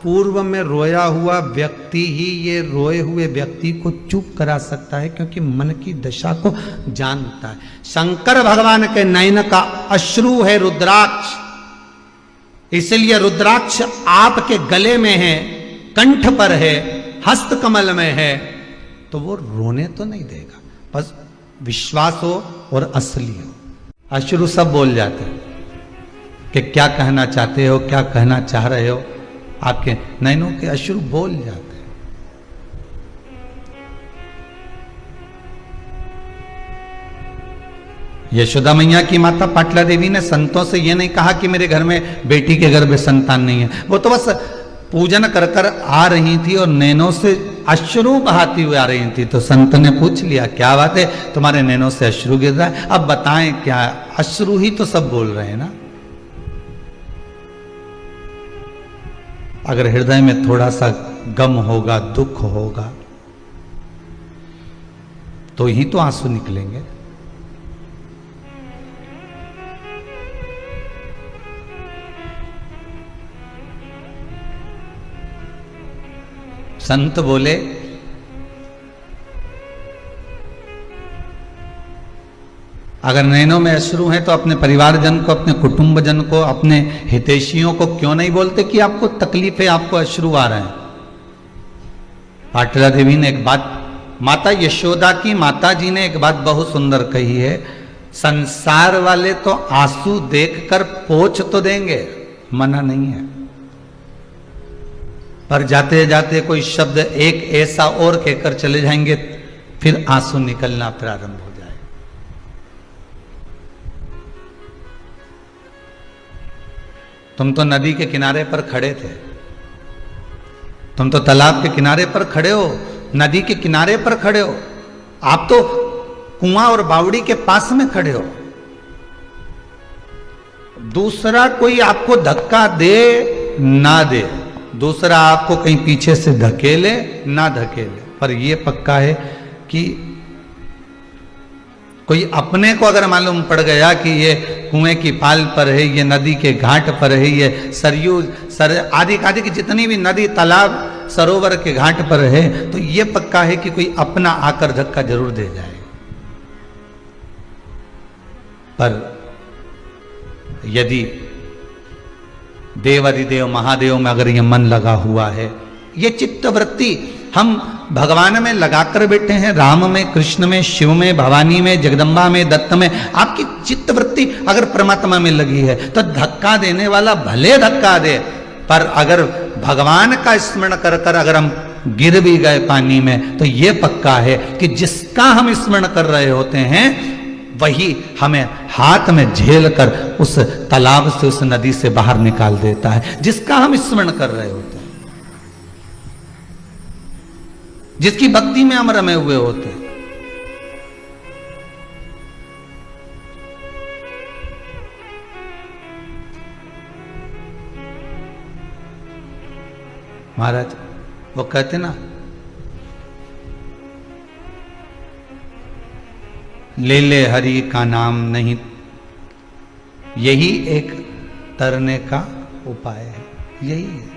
पूर्व में रोया हुआ व्यक्ति ही ये रोए हुए व्यक्ति को चुप करा सकता है, क्योंकि मन की दशा को जानता है। शंकर भगवान के नयन का अश्रु है रुद्राक्ष, इसलिए रुद्राक्ष आपके गले में है, कंठ पर है, हस्त कमल में है, तो वो रोने तो नहीं देगा। बस विश्वास हो और असली हो। अश्रु सब बोल जाते हैं कि क्या कहना चाहते हो, क्या कहना चाह रहे हो। आपके नैनों के अश्रु बोल जाते हैं। यशोदा मैया की माता पाटला देवी ने संतों से यह नहीं कहा कि मेरे घर में बेटी के गर्भ में संतान नहीं है। वो तो बस पूजन कर कर आ रही थी और नैनों से अश्रु बहाती हुई आ रही थी। तो संत ने पूछ लिया, क्या बात है, तुम्हारे नैनों से अश्रु गिर रहा है, अब बताएं क्या। अश्रु ही तो सब बोल रहे हैं ना। अगर हृदय में थोड़ा सा गम होगा, दुख होगा, तो ही तो आंसू निकलेंगे। संत बोले, अगर नैनों में अश्रु हैं तो अपने परिवारजन को, अपने कुटुंबजन को, अपने हितैषियों को क्यों नहीं बोलते कि आपको तकलीफ है, आपको अश्रु आ रहे हैं। पाटला देवी ने एक बात, माता यशोदा की माता जी ने एक बात बहुत सुंदर कही है, संसार वाले तो आंसू देखकर पोंछ तो देंगे, मना नहीं है, पर जाते जाते कोई शब्द एक ऐसा और कहकर चले जाएंगे, फिर आंसू निकलना प्रारंभ हो जाए। तुम तो नदी के किनारे पर खड़े थे, तुम तो तालाब के किनारे पर खड़े हो, नदी के किनारे पर खड़े हो, आप तो कुआं और बावड़ी के पास में खड़े हो। दूसरा कोई आपको धक्का दे ना दे, दूसरा आपको कहीं पीछे से धकेले ना धकेले, पर यह पक्का है कि कोई अपने को अगर मालूम पड़ गया कि ये कुएं की पाल पर है, ये नदी के घाट पर है, ये सरयू आदि आदि की जितनी भी नदी तालाब सरोवर के घाट पर है, तो ये पक्का है कि कोई अपना आकर धक्का जरूर दे जाए। पर यदि देवाधिदेव महादेव में अगर ये मन लगा हुआ है, ये चित्त वृत्ति हम भगवान में लगाकर बैठे हैं, राम में, कृष्ण में, शिव में, भवानी में, जगदम्बा में, दत्त में, आपकी चित्त वृत्ति अगर परमात्मा में लगी है तो धक्का देने वाला भले धक्का दे, पर अगर भगवान का स्मरण कर कर अगर हम गिर भी गए पानी में तो ये पक्का है कि जिसका हम स्मरण कर रहे होते हैं वही हमें हाथ में झेल कर उस तालाब से, उस नदी से बाहर निकाल देता है। जिसका हम स्मरण कर रहे होते हैं, जिसकी भक्ति में हम रमे हुए होते हैं। महाराज वो कहते ना, ले ले हरि का नाम नहीं, यही एक तरने का उपाय है। यही है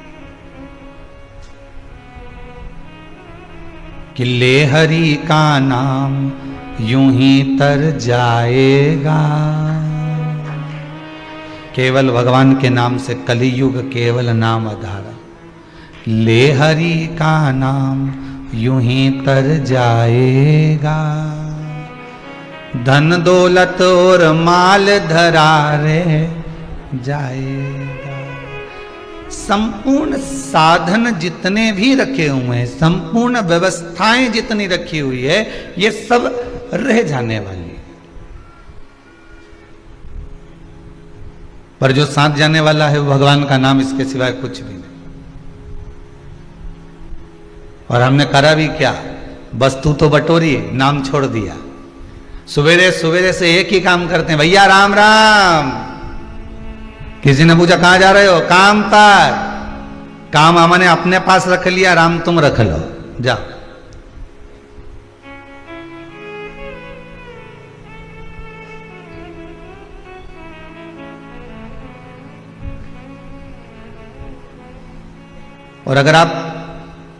कि ले हरि का नाम यूं ही तर जाएगा। केवल भगवान के नाम से कलियुग केवल नाम आधारा। ले हरि का नाम यूं ही तर जाएगा, धन दौलत और माल धरारे जाएगा। संपूर्ण साधन जितने भी रखे हुए हैं, संपूर्ण व्यवस्थाएं जितनी रखी हुई है, ये सब रह जाने वाली है। पर जो साथ जाने वाला है वो भगवान का नाम, इसके सिवाय कुछ भी नहीं। और हमने करा भी क्या, वस्तु तो बटोरी, नाम छोड़ दिया। सवेरे सवेरे से एक ही काम करते हैं, भैया राम राम। किसी ने पूछा कहां जा रहे हो, काम पर। काम हमने अपने पास रख लिया, राम तुम रख लो, जाओ। और अगर आप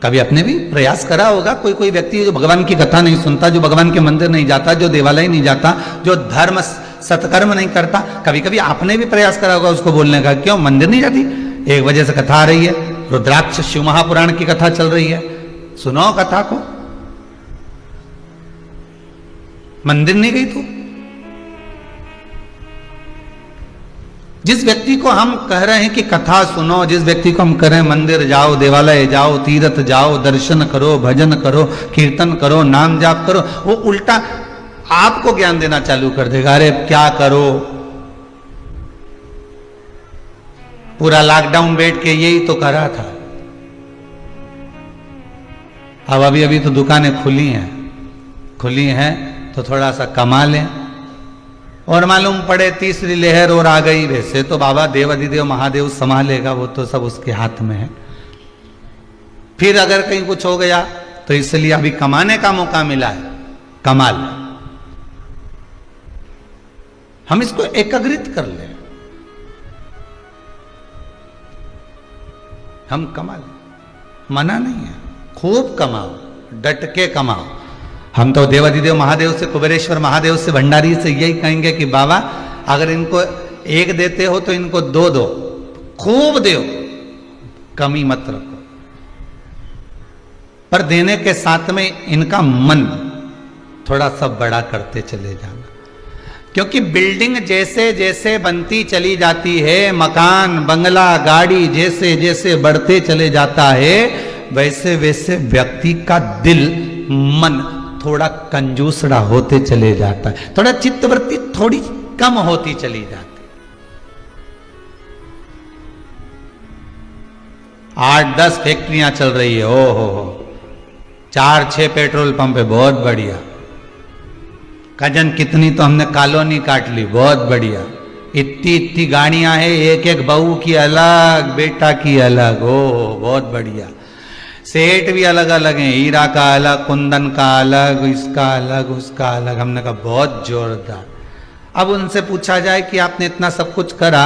कभी अपने भी प्रयास करा होगा, कोई कोई व्यक्ति जो भगवान की कथा नहीं सुनता, जो भगवान के मंदिर नहीं जाता, जो देवालय नहीं जाता, जो धर्म सत्कर्म नहीं करता, कभी कभी आपने भी प्रयास करा होगा उसको बोलने का, क्यों मंदिर नहीं जाती? एक वजह से कथा आ रही है, रुद्राक्ष शिव महापुराण की कथा चल रही है, सुनो कथा को। मंदिर नहीं गई तू? जिस व्यक्ति को हम कह रहे हैं कि कथा सुनो, जिस व्यक्ति को हम कह रहे हैं मंदिर जाओ, देवालय जाओ, तीर्थ जाओ, दर्शन करो, भजन करो, कीर्तन करो, नाम जाप करो, वो उल्टा आपको ज्ञान देना चालू कर देगा। अरे क्या करो, पूरा लॉकडाउन बैठ के यही तो करा था। अब अभी तो दुकानें खुली हैं तो थोड़ा सा कमा लें। और मालूम पड़े तीसरी लहर और आ गई, वैसे तो बाबा देव अधिदेव महादेव संभालेगा, वो तो सब उसके हाथ में है। फिर अगर कहीं कुछ हो गया तो इसलिए अभी कमाने का मौका मिला है, कमा ले। हम इसको एकाग्रित कर ले, हम कमा ले, मना नहीं है, खूब कमाओ, डट के कमाओ। हम तो देवाधिदेव महादेव से, कुबेरेश्वर महादेव से, भंडारी से यही कहेंगे कि बाबा अगर इनको एक देते हो तो इनको दो दो, खूब दो, कमी मत रखो। पर देने के साथ में इनका मन थोड़ा सा बड़ा करते चले जाना, क्योंकि बिल्डिंग जैसे जैसे बनती चली जाती है, मकान बंगला गाड़ी जैसे जैसे बढ़ते चले जाता है, वैसे वैसे व्यक्ति का दिल मन थोड़ा कंजूसड़ा होते चले जाता है, थोड़ा चित्तवृत्ति थोड़ी कम होती चली जाती। 8-10 फैक्ट्रियां चल रही है, ओ हो 4-6 पेट्रोल पंप है, बहुत बढ़िया। कजन कितनी तो हमने कॉलोनी काट ली, बहुत बढ़िया। इतनी गाड़ियां हैं, एक एक बहू की अलग, बेटा की अलग, ओ बहुत बढ़िया। सेठ भी अलग अलग हैं, हीरा का अलग, कुंदन का अलग, इसका अलग, उसका अलग। हमने कहा बहुत जोरदार। अब उनसे पूछा जाए कि आपने इतना सब कुछ करा,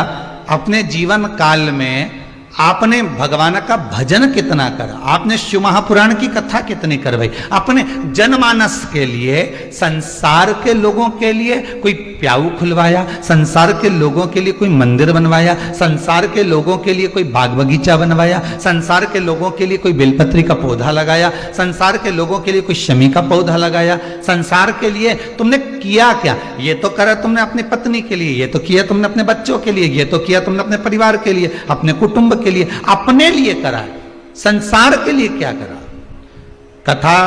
अपने जीवन काल में आपने भगवान का भजन कितना करा, आपने शिव महापुराण की कथा कितनी करवाई, अपने जनमानस के लिए, संसार के लोगों के लिए कोई प्याऊ खुलवाया, संसार के लोगों के लिए कोई मंदिर बनवाया, संसार के लोगों के लिए कोई बाग बगीचा बनवाया, संसार के लोगों के लिए कोई बेलपत्री का पौधा लगाया, संसार के लोगों के लिए कोई शमी का पौधा लगाया, संसार के लिए तुमने किया क्या? ये तो करा तुमने अपनी पत्नी के लिए, ये तो किया तुमने अपने बच्चों के लिए, ये तो किया तुमने अपने परिवार के लिए, अपने कुटुंब के लिए, अपने लिए करा, संसार के लिए क्या करा? कथा,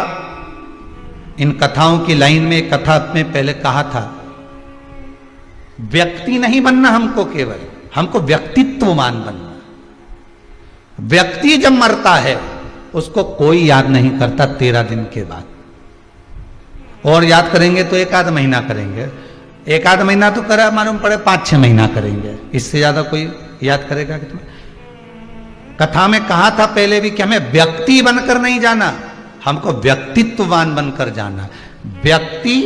इन कथाओं की लाइन में कथा में पहले कहा था, व्यक्ति नहीं बनना हमको, केवल हमको व्यक्तित्ववान बनना। व्यक्ति जब मरता है उसको कोई याद नहीं करता 13 दिन के बाद, और याद करेंगे तो 1 आध महीना करेंगे, 1 आध महीना तो करा मालूम पड़े 5-6 महीना करेंगे, इससे ज्यादा कोई याद करेगा कि तुम्हें? कथा में कहा था पहले भी कि हमें व्यक्ति बनकर नहीं जाना, हमको व्यक्तित्ववान बनकर जाना। व्यक्ति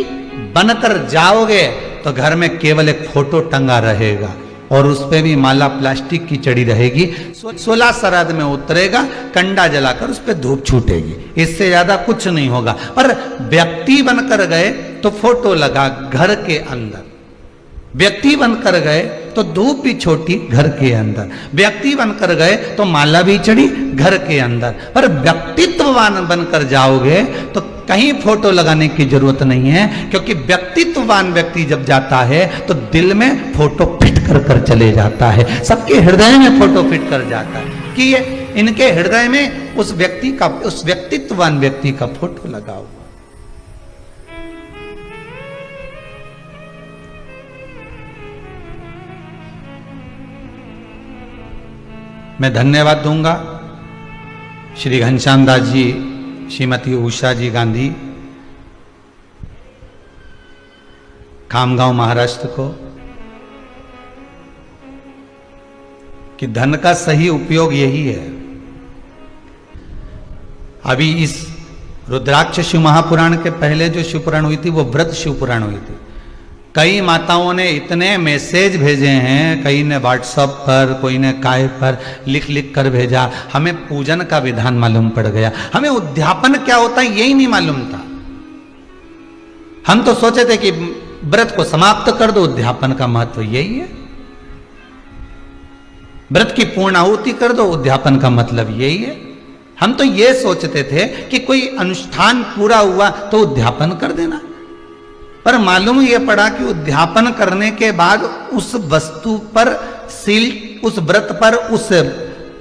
बनकर जाओगे तो घर में केवल एक फोटो टंगा रहेगा और उस पे भी माला प्लास्टिक की चढ़ी रहेगी, 16 श्राद्ध में उतरेगा, कंडा जलाकर उस पे धूप छूटेगी, इससे ज्यादा कुछ नहीं होगा। पर व्यक्ति बनकर गए तो फोटो लगा घर के अंदर, व्यक्ति बनकर गए तो धूप भी छोटी घर के अंदर, व्यक्ति बनकर गए तो माला भी चढ़ी घर के अंदर। पर व्यक्तित्ववान बनकर जाओगे तो कहीं फोटो लगाने की जरूरत नहीं है, क्योंकि व्यक्तित्ववान व्यक्ति जब जाता है तो दिल में फोटो फिट कर चले जाता है, सबके हृदय में फोटो फिट कर जाता है कि ये इनके हृदय में उस व्यक्ति का, उस व्यक्तित्ववान व्यक्ति का फोटो लगा हुआ। मैं धन्यवाद दूंगा श्री घनश्याम दास जी, श्रीमती उषा जी गांधी, खामगांव महाराष्ट्र को, कि धन का सही उपयोग यही है। अभी इस रुद्राक्ष शिव महापुराण के पहले जो शिवपुराण हुई थी वो व्रत शिवपुराण हुई थी। कई माताओं ने इतने मैसेज भेजे हैं, कई ने व्हाट्सएप पर, कोई ने काय पर लिख लिख कर भेजा, हमें पूजन का विधान मालूम पड़ गया, हमें उद्यापन क्या होता है यही नहीं मालूम था। हम तो सोचे थे कि व्रत को समाप्त कर दो, उद्यापन का महत्व यही है, व्रत की पूर्ण आहुति कर दो, उद्यापन का मतलब यही है। हम तो ये सोचते थे कि कोई अनुष्ठान पूरा हुआ तो उद्यापन कर देना, पर मालूम ये पड़ा कि उद्यापन करने के बाद उस वस्तु पर सील, उस व्रत पर, उस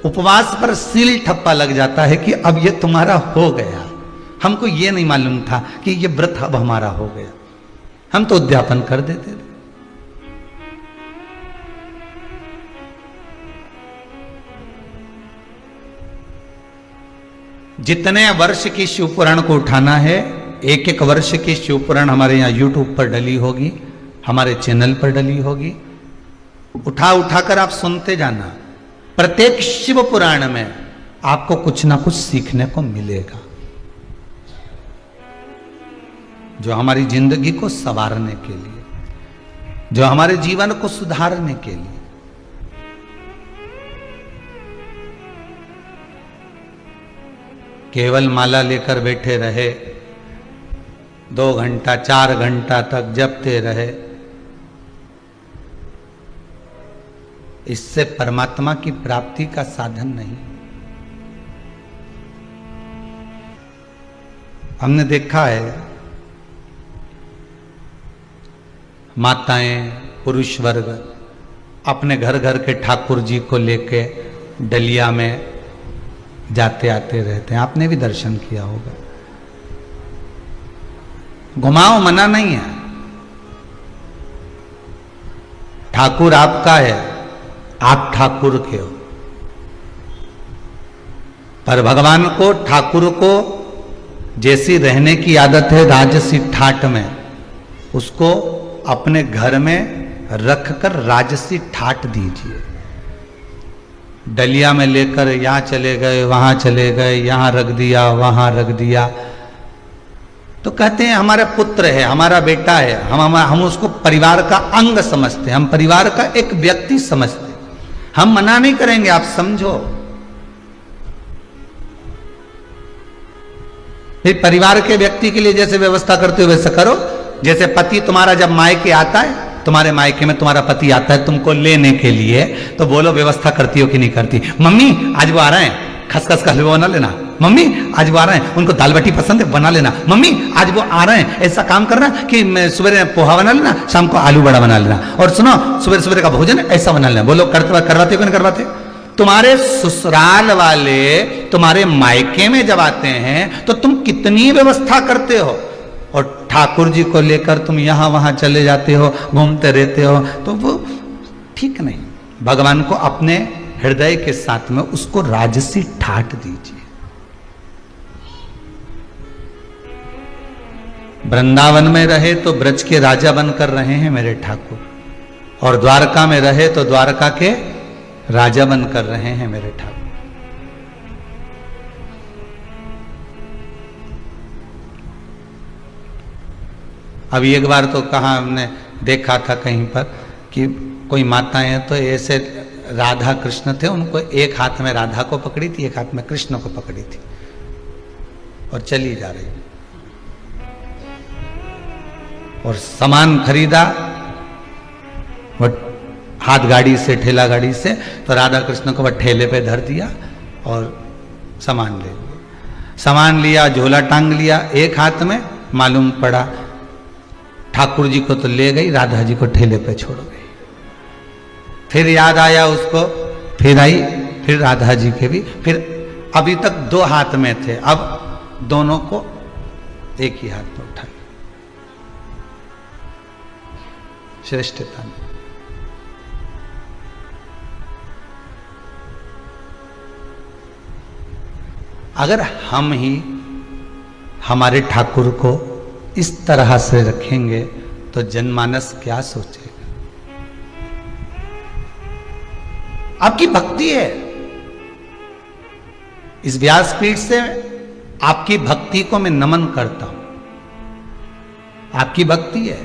उपवास पर सील ठप्पा लग जाता है कि अब ये तुम्हारा हो गया। हमको ये नहीं मालूम था कि ये व्रत अब हमारा हो गया, हम तो उद्यापन कर देते थे। जितने वर्ष की शिवपुराण को उठाना है, एक एक वर्ष की शिवपुराण हमारे यहाँ YouTube पर डली होगी, हमारे चैनल पर डली होगी, उठा उठाकर आप सुनते जाना। प्रत्येक शिव पुराण में आपको कुछ ना कुछ सीखने को मिलेगा, जो हमारी जिंदगी को संवारने के लिए, जो हमारे जीवन को सुधारने के लिए। केवल माला लेकर बैठे रहे, 2 घंटा 4 घंटा तक जपते रहे, इससे परमात्मा की प्राप्ति का साधन नहीं। हमने देखा है माताएं, पुरुष वर्ग अपने घर घर के ठाकुर जी को लेके डलिया में जाते आते रहते हैं, आपने भी दर्शन किया होगा। घुमाओ मना नहीं है, ठाकुर आपका है, आप ठाकुर के हो, पर भगवान को, ठाकुर को जैसी रहने की आदत है राजसी ठाट में, उसको अपने घर में रखकर राजसी ठाट दीजिए। डलिया में लेकर यहाँ चले गए, वहां चले गए, यहाँ रख दिया, वहां रख दिया, तो कहते हैं हमारा पुत्र है, हमारा बेटा है, हम उसको परिवार का अंग समझते हैं, हम परिवार का एक व्यक्ति समझते हैं। हम मना नहीं करेंगे, आप समझो, फिर परिवार के व्यक्ति के लिए जैसे व्यवस्था करते हो वैसे करो। जैसे पति तुम्हारा जब मायके आता है, तुम्हारे मायके में तुम्हारा पति आता है तुमको लेने के लिए, तो बोलो व्यवस्था करती हो कि नहीं करती? मम्मी आज वो आ रहे हैं, खसखस का हलवा बना लेना। मम्मी आज वो आ रहे हैं, उनको दाल बाटी पसंद है, बना लेना। मम्मी आज वो आ रहे हैं, ऐसा काम करना कि सुबह पोहा बना लेना, शाम को आलू बड़ा बना लेना, और सुनो सुबह सुबह का भोजन ऐसा बना लेना। बोलो करवाते हो कि नहीं करवाते? तुम्हारे ससुराल वाले तुम्हारे मायके में जब आते हैं तो तुम कितनी व्यवस्था करते हो, और ठाकुर जी को लेकर तुम यहां वहां चले जाते हो, घूमते रहते हो, तो वो ठीक नहीं। भगवान को अपने हृदय के साथ में उसको राजसी ठाट दीजिए। वृंदावन में रहे तो ब्रज के राजा बनकर रहे हैं मेरे ठाकुर, और द्वारका में रहे तो द्वारका के राजा बनकर रहे हैं मेरे ठाकुर। अभी एक बार तो कहा हमने देखा था कहीं पर कि कोई माताएं तो ऐसे राधा कृष्ण थे, उनको एक हाथ में राधा को पकड़ी थी, एक हाथ में कृष्ण को पकड़ी थी और चली जा रही, और सामान खरीदा वो हाथ गाड़ी से, ठेला गाड़ी से, तो राधा कृष्ण को वह ठेले पे धर दिया और सामान ले लिया। सामान लिया, झोला टांग लिया एक हाथ में, मालूम पड़ा ठाकुर जी को तो ले गई, राधा जी को ठेले पे छोड़ गई। फिर याद आया उसको, फिर आई, फिर राधा जी के भी, फिर अभी तक दो हाथ में थे, अब दोनों को एक ही हाथ में उठा लिया। श्रेष्ठता में अगर हम ही हमारे ठाकुर को इस तरह से रखेंगे तो जनमानस क्या सोचेगा? आपकी भक्ति है, इस व्यासपीठ से आपकी भक्ति को मैं नमन करता हूं। आपकी भक्ति है,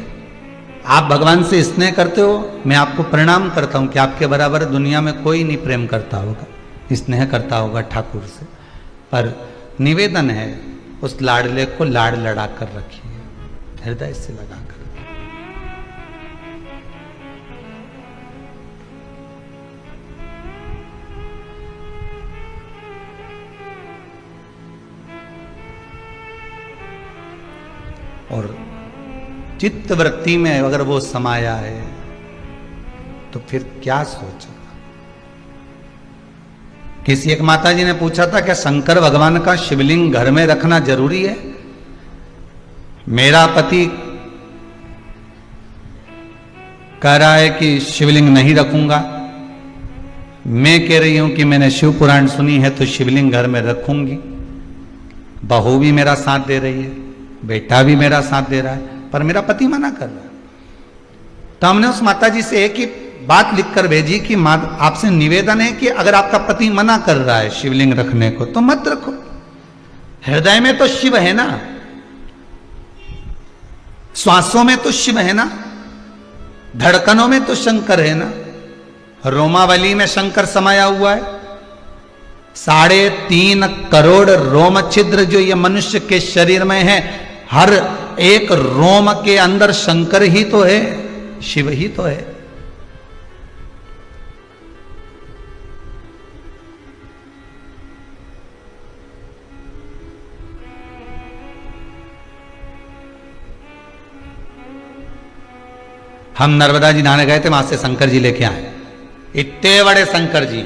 आप भगवान से स्नेह करते हो, मैं आपको प्रणाम करता हूं कि आपके बराबर दुनिया में कोई नहीं प्रेम करता होगा, स्नेह करता होगा ठाकुर से। पर निवेदन है, उस लाडले को लाड लड़ा कर रखिए, हृदय से लगा कर। और चित्त वृत्ति में अगर वो समाया है तो फिर क्या सोचेगा? किसी एक माता जी ने पूछा था क्या शंकर भगवान का शिवलिंग घर में रखना जरूरी है? मेरा पति कह रहा है कि शिवलिंग नहीं रखूंगा, मैं कह रही हूं कि मैंने शिव पुराण सुनी है तो शिवलिंग घर में रखूंगी। बहू भी मेरा साथ दे रही है, बेटा भी मेरा साथ दे रहा है, पर मेरा पति मना कर रहा है। तो हमने उस माता जी से एक ही बात लिखकर भेजी कि आपसे निवेदन है कि अगर आपका पति मना कर रहा है शिवलिंग रखने को तो मत रखो। हृदय में तो शिव है ना, श्वासों में तो शिव है ना, धड़कनों में तो शंकर है ना, रोमावली में शंकर समाया हुआ है। 3.5 करोड़ रोम छिद्र जो ये मनुष्य के शरीर में है, हर एक रोम के अंदर शंकर ही तो है, शिव ही तो है। हम नर्मदा जी नहाने गए थे, वहां से शंकर जी लेके आए, इतने बड़े शंकर जी।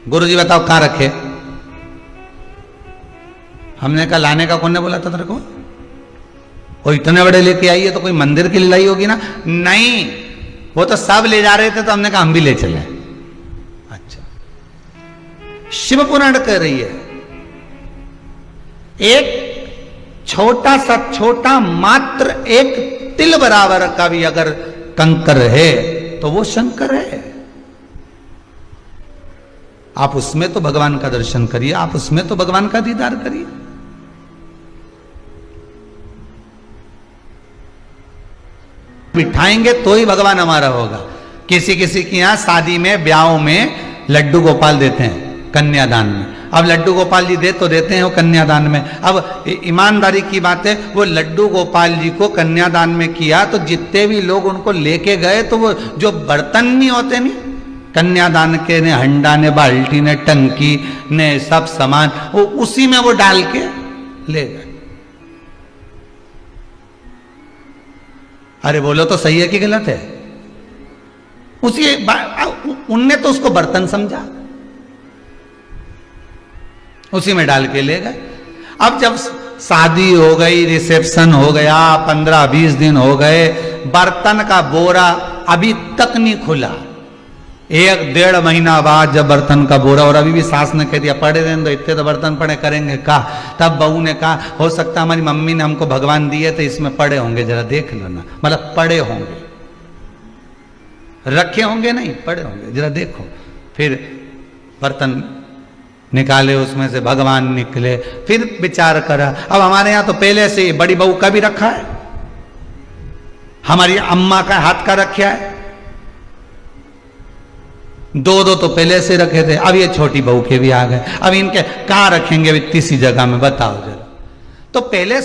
गुरु जी बताओ कहां रखे? हमने कहा लाने का कौन ने बोला था तेरे को? वो इतने बड़े लेके आई है तो कोई मंदिर की लाई होगी ना? नहीं, वो तो सब ले जा रहे थे तो हमने कहा हम भी ले चले। अच्छा, शिव पुराण कह रही है एक छोटा मात्र एक तिल बराबर का भी अगर कंकर है तो वो शंकर है। आप उसमें तो भगवान का दर्शन करिए, आप उसमें तो भगवान का दीदार करिए। बिठाएंगे तो ही भगवान हमारा होगा। किसी किसी के यहां शादी में, ब्याहों में लड्डू गोपाल देते हैं कन्यादान में। अब लड्डू गोपाल जी दे तो देते हैं वो कन्यादान में। अब ईमानदारी की बात है, वो लड्डू गोपाल जी को कन्यादान में किया तो जितने भी लोग उनको लेके गए तो वो जो बर्तन नहीं होते नहीं कन्यादान के, ने हंडा ने बाल्टी ने टंकी ने सब सामान, वो उसी में वो डाल के ले गए। अरे बोलो तो सही है कि गलत है? उसी उनने तो उसको बर्तन समझा, उसी में डाल के ले गए। अब जब शादी हो गई, रिसेप्शन हो गया, 15-20 दिन हो गए, बर्तन का बोरा अभी तक नहीं खुला। 1-1.5 महीना बाद जब बर्तन का बोरा, और अभी भी सास ने कह दिया पड़े रहने दो, इतने तो बर्तन पड़े, करेंगे का। तब बहू ने कहा हो सकता हमारी मम्मी ने हमको भगवान दिए तो इसमें पड़े होंगे, जरा देख लो ना, मतलब पड़े होंगे, रखे होंगे नहीं, पड़े होंगे, जरा देखो। फिर बर्तन निकाले, उसमें से भगवान निकले। फिर विचार करा, अब हमारे यहां तो पहले से बड़ी बहू का भी रखा है, हमारी अम्मा का हाथ का रखा है, 2-2 तो पहले से रखे थे, अब ये छोटी बहू के भी आ गए। अब इनके कहां रखेंगे अभी तीसरी जगह में, बताओ जरा। तो पहले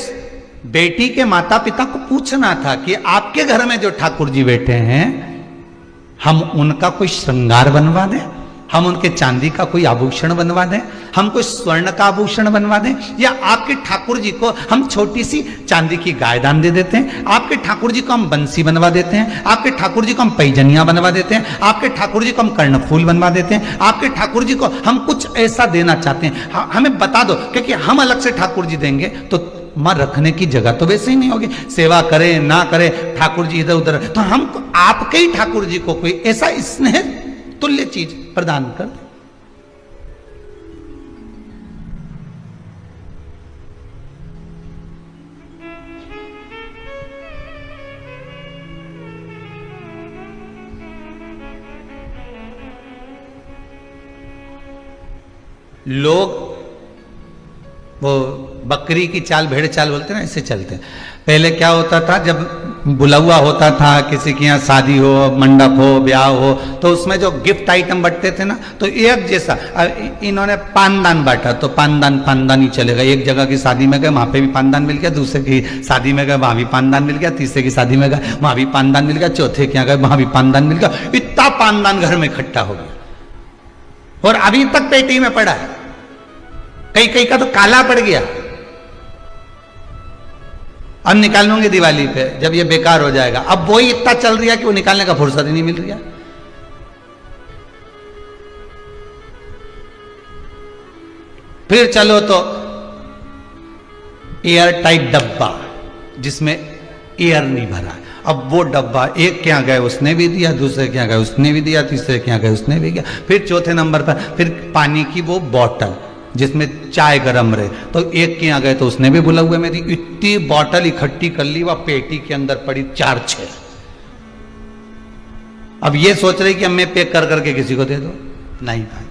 बेटी के माता पिता को पूछना था कि आपके घर में जो ठाकुर जी बैठे हैं, हम उनका कोई श्रृंगार बनवा दें, हम उनके चांदी का कोई आभूषण बनवा दें, हम कोई स्वर्ण का आभूषण बनवा दें, या आपके ठाकुर जी को हम छोटी सी चांदी की गाय दान दे देते हैं, आपके ठाकुर जी को हम बंसी बनवा देते हैं, आपके ठाकुर जी को हम पैजनियां बनवा देते हैं, आपके ठाकुर जी को हम कर्णफूल बनवा देते हैं, आपके ठाकुर जी को हम कुछ ऐसा देना चाहते हैं, हमें बता दो, क्योंकि हम अलग से ठाकुर जी देंगे तो मां रखने की जगह तो वैसे ही नहीं होगी, सेवा करे ना करे ठाकुर जी इधर उधर, तो हम आपके ही ठाकुर जी को कोई ऐसा स्नेह तुल्य चीज प्रदान कर दे। लोग वो बकरी की चाल, भेड़ चाल बोलते हैं ना, ऐसे चलते हैं। पहले क्या होता था, जब बुलावा होता था, किसी के यहाँ शादी हो, मंडप हो, ब्याह हो, तो उसमें जो गिफ्ट आइटम बंटते थे ना, तो एक जैसा इन्होंने पानदान बांटा, तो पानदान ही चलेगा। एक जगह की शादी में गए, वहां पे भी पानदान मिल गया, दूसरे की शादी में गए, वहां भी पानदान मिल गया, तीसरे की शादी में गए, वहां भी पानदान मिल गया, चौथे के यहाँ गए, वहां भी पानदान मिल गया। इतना पानदान घर में इकट्ठा हो गया और अभी तक पेटी में पड़ा है। कई कई का तो काला पड़ गया। अब निकाल लूंगे दिवाली पे, जब ये बेकार हो जाएगा। अब वो ही इतना चल रहा है कि वो निकालने का फुर्सत ही नहीं मिल रहा। फिर चलो तो एयर टाइट डब्बा, जिसमें एयर नहीं भरा। अब वो डब्बा एक के यहाँ गए उसने भी दिया, दूसरे के यहाँ गए उसने भी दिया, तीसरे के यहाँ गए उसने भी दिया। फिर चौथे नंबर पर फिर पानी की वो बॉटल जिसमें चाय गरम रहे, तो एक के यहाँ गए तो उसने भी बुला हुए में दी। इतनी बॉटल इकट्ठी कर ली, वह पेटी के अंदर पड़ी 4-6। अब ये सोच रही कि अब मैं पैक कर करके किसी को दे दो, नहीं भाई।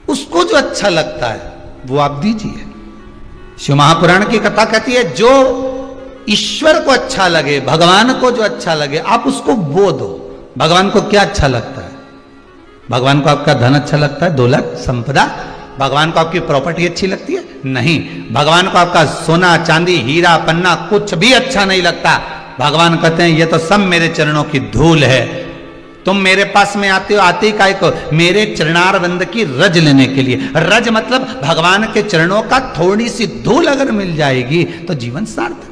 उसको जो अच्छा लगता है वो आप दीजिए। शिव महापुराण की कथा कहती है, जो ईश्वर को अच्छा लगे, भगवान को जो अच्छा लगे, आप उसको वो दो। भगवान को क्या अच्छा लगता है? भगवान को आपका धन अच्छा लगता है, दौलत, संपदा? भगवान को आपकी प्रॉपर्टी अच्छी लगती है? नहीं। भगवान को आपका सोना, चांदी, हीरा, पन्ना कुछ भी अच्छा नहीं लगता। भगवान कहते हैं ये तो सब मेरे चरणों की धूल है। तुम मेरे पास में आते हो, आते ही काय को? मेरे चरणारविंद की रज लेने के लिए। रज मतलब भगवान के चरणों का थोड़ी सी धूल अगर मिल जाएगी तो जीवन सार्थक।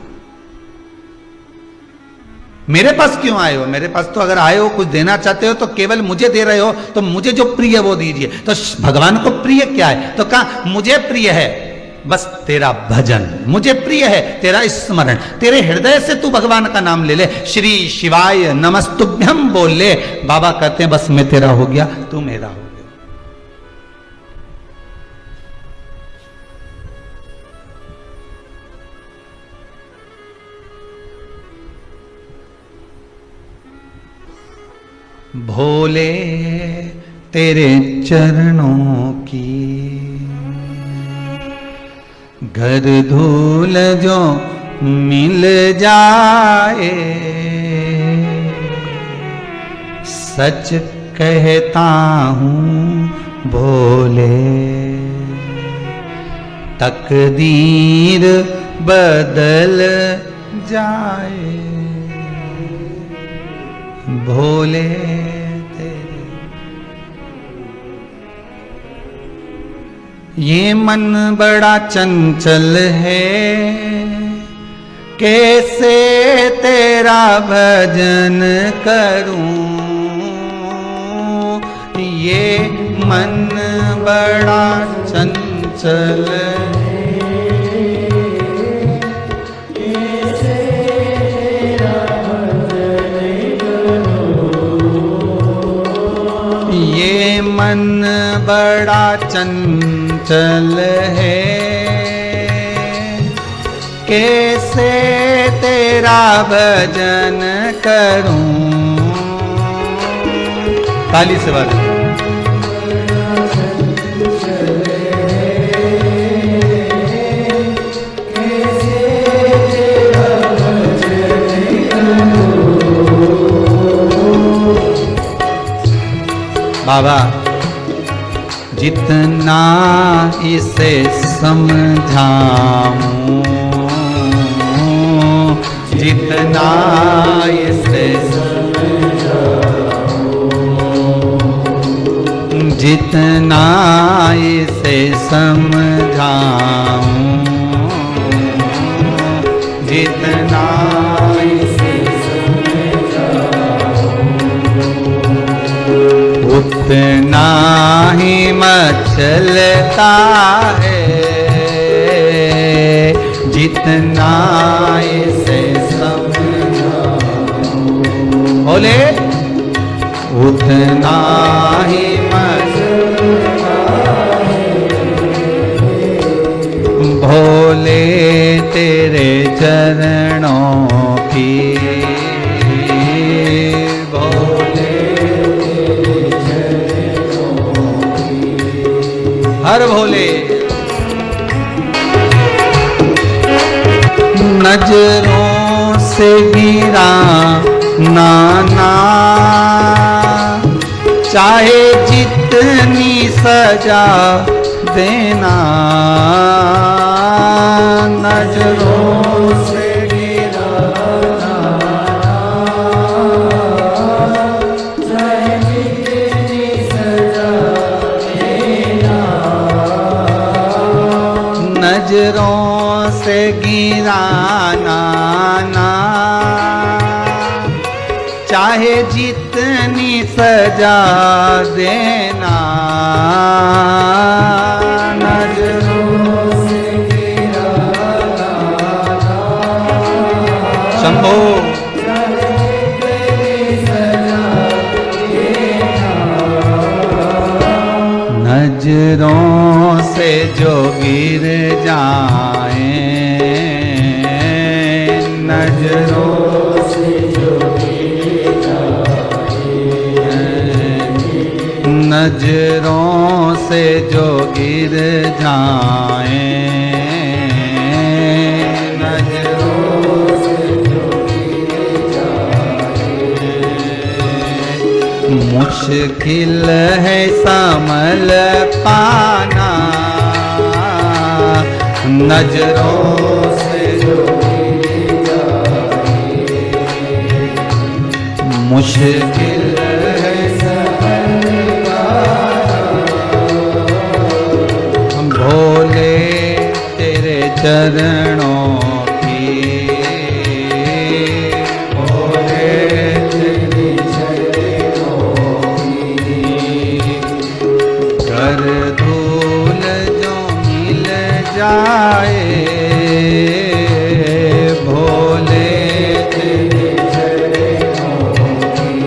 मेरे पास क्यों आए हो? मेरे पास तो अगर आए हो, कुछ देना चाहते हो तो केवल मुझे दे रहे हो, तो मुझे जो प्रिय वो दीजिए। तो भगवान को प्रिय क्या है? तो कहा मुझे प्रिय है बस तेरा भजन, मुझे प्रिय है तेरा स्मरण। तेरे हृदय से तू भगवान का नाम ले ले, श्री शिवाय नमस्तुभ्यम बोल ले। बाबा कहते हैं बस मैं तेरा हो गया, तू मेरा हो गया। भोले तेरे चरणों की घर धूल जो मिल जाए, सच कहता हूँ भोले तकदीर बदल जाए। भोले ये मन बड़ा चंचल है, कैसे तेरा भजन करूं, ये मन बड़ा चंचल मन बड़ा चंचल है, कैसे तेरा भजन करूं। ताली से बात। बाबा जितना इसे समझाऊं, जितना इसे समझाऊं, जितना इसे समझाऊं, जितना इसे समझाऊं, उतना ही मचलता है, जितना इसे समझाऊं। बोले उतना ही मचलता है, भोले तेरे चरणों की, हर भोले। नजरों से गिरा नाना, चाहे जितनी सजा देना, नजरों से गिरा नाना, चाहे जितनी सजा देना, नजरों से गिराना ना, चाहे जितनी सजा देना, नजरों से गिराना ना, शंभो चाहे जितनी सजा देना, नजरों से जो गिर जाए, नजरों से जो गिर जाए, नजरों से जो गिर जाए, नजरों से जो गिर जाए, मुश्किल है संभल पाना, नजरों से जो गिर जाए, मुश्किल है संभल पाना, भोले तेरे चरणों की, भोले तेरे चरणों की, कर धूल जो मिल जाए, भोले तेरे चरणों की,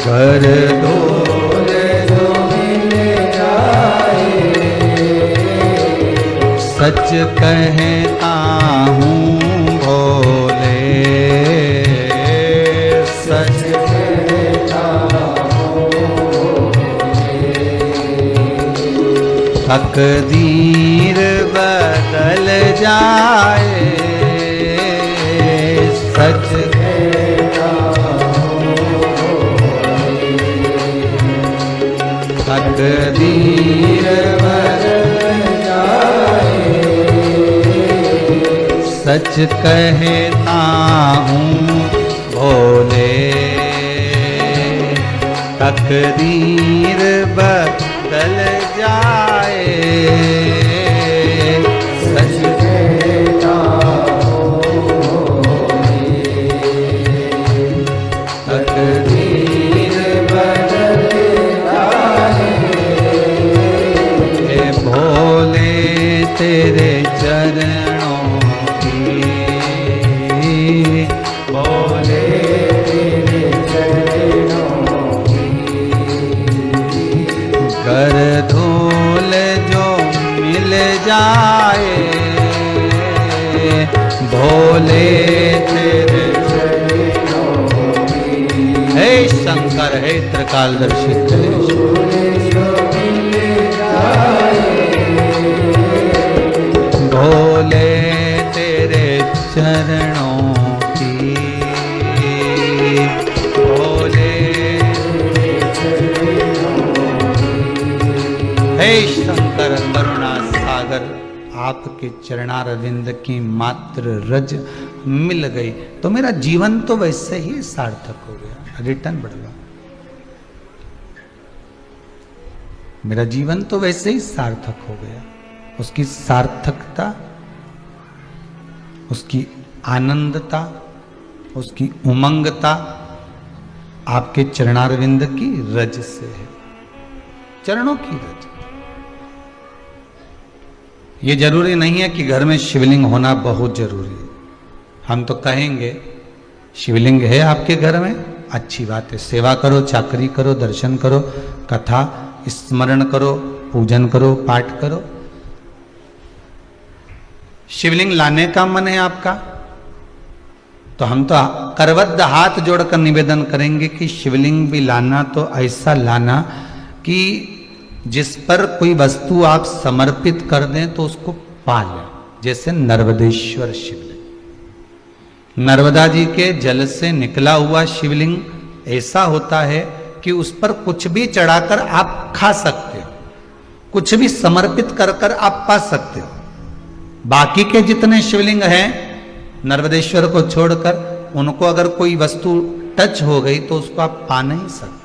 कर धूल जो मिल जाए, सच कहता हूँ भोले, सच कहता हूँ भोले, तकदीर बदल जाए, सच कहता हूँ भोले, तकदीर बदल जाए, सच कहता हूँ भोले, तकदीर बदल जाए, सच कहता भोले तेरे हे शंकर हे त्रिकालदर्शी भोले तेरे चरणों की भोले हे शंकर करुणा सागर आपके चरणारविंद की मात्र रज मिल गई तो मेरा जीवन तो वैसे ही सार्थक हो गया। रिटर्न बढ़वा, मेरा जीवन तो वैसे ही सार्थक हो गया। उसकी सार्थकता, उसकी आनंदता, उसकी उमंगता आपके चरणारविंद की रज से है, चरणों की रज। ये जरूरी नहीं है कि घर में शिवलिंग होना बहुत जरूरी है। हम तो कहेंगे शिवलिंग है आपके घर में, अच्छी बात है, सेवा करो, चाकरी करो, दर्शन करो, कथा स्मरण करो, पूजन करो, पाठ करो। शिवलिंग लाने का मन है आपका तो हम तो करबद्ध हाथ जोड़कर निवेदन करेंगे कि शिवलिंग भी लाना तो ऐसा लाना कि जिस पर कोई वस्तु आप समर्पित कर दें तो उसको पा लें। जैसे नर्मदेश्वर शिवलिंग, नर्मदा जी के जल से निकला हुआ शिवलिंग ऐसा होता है कि उस पर कुछ भी चढ़ाकर आप खा सकते हो, कुछ भी समर्पित कर कर आप पा सकते हो। बाकी के जितने शिवलिंग हैं नर्मदेश्वर को छोड़कर, उनको अगर कोई वस्तु टच हो गई तो उसको आप पा नहीं सकते।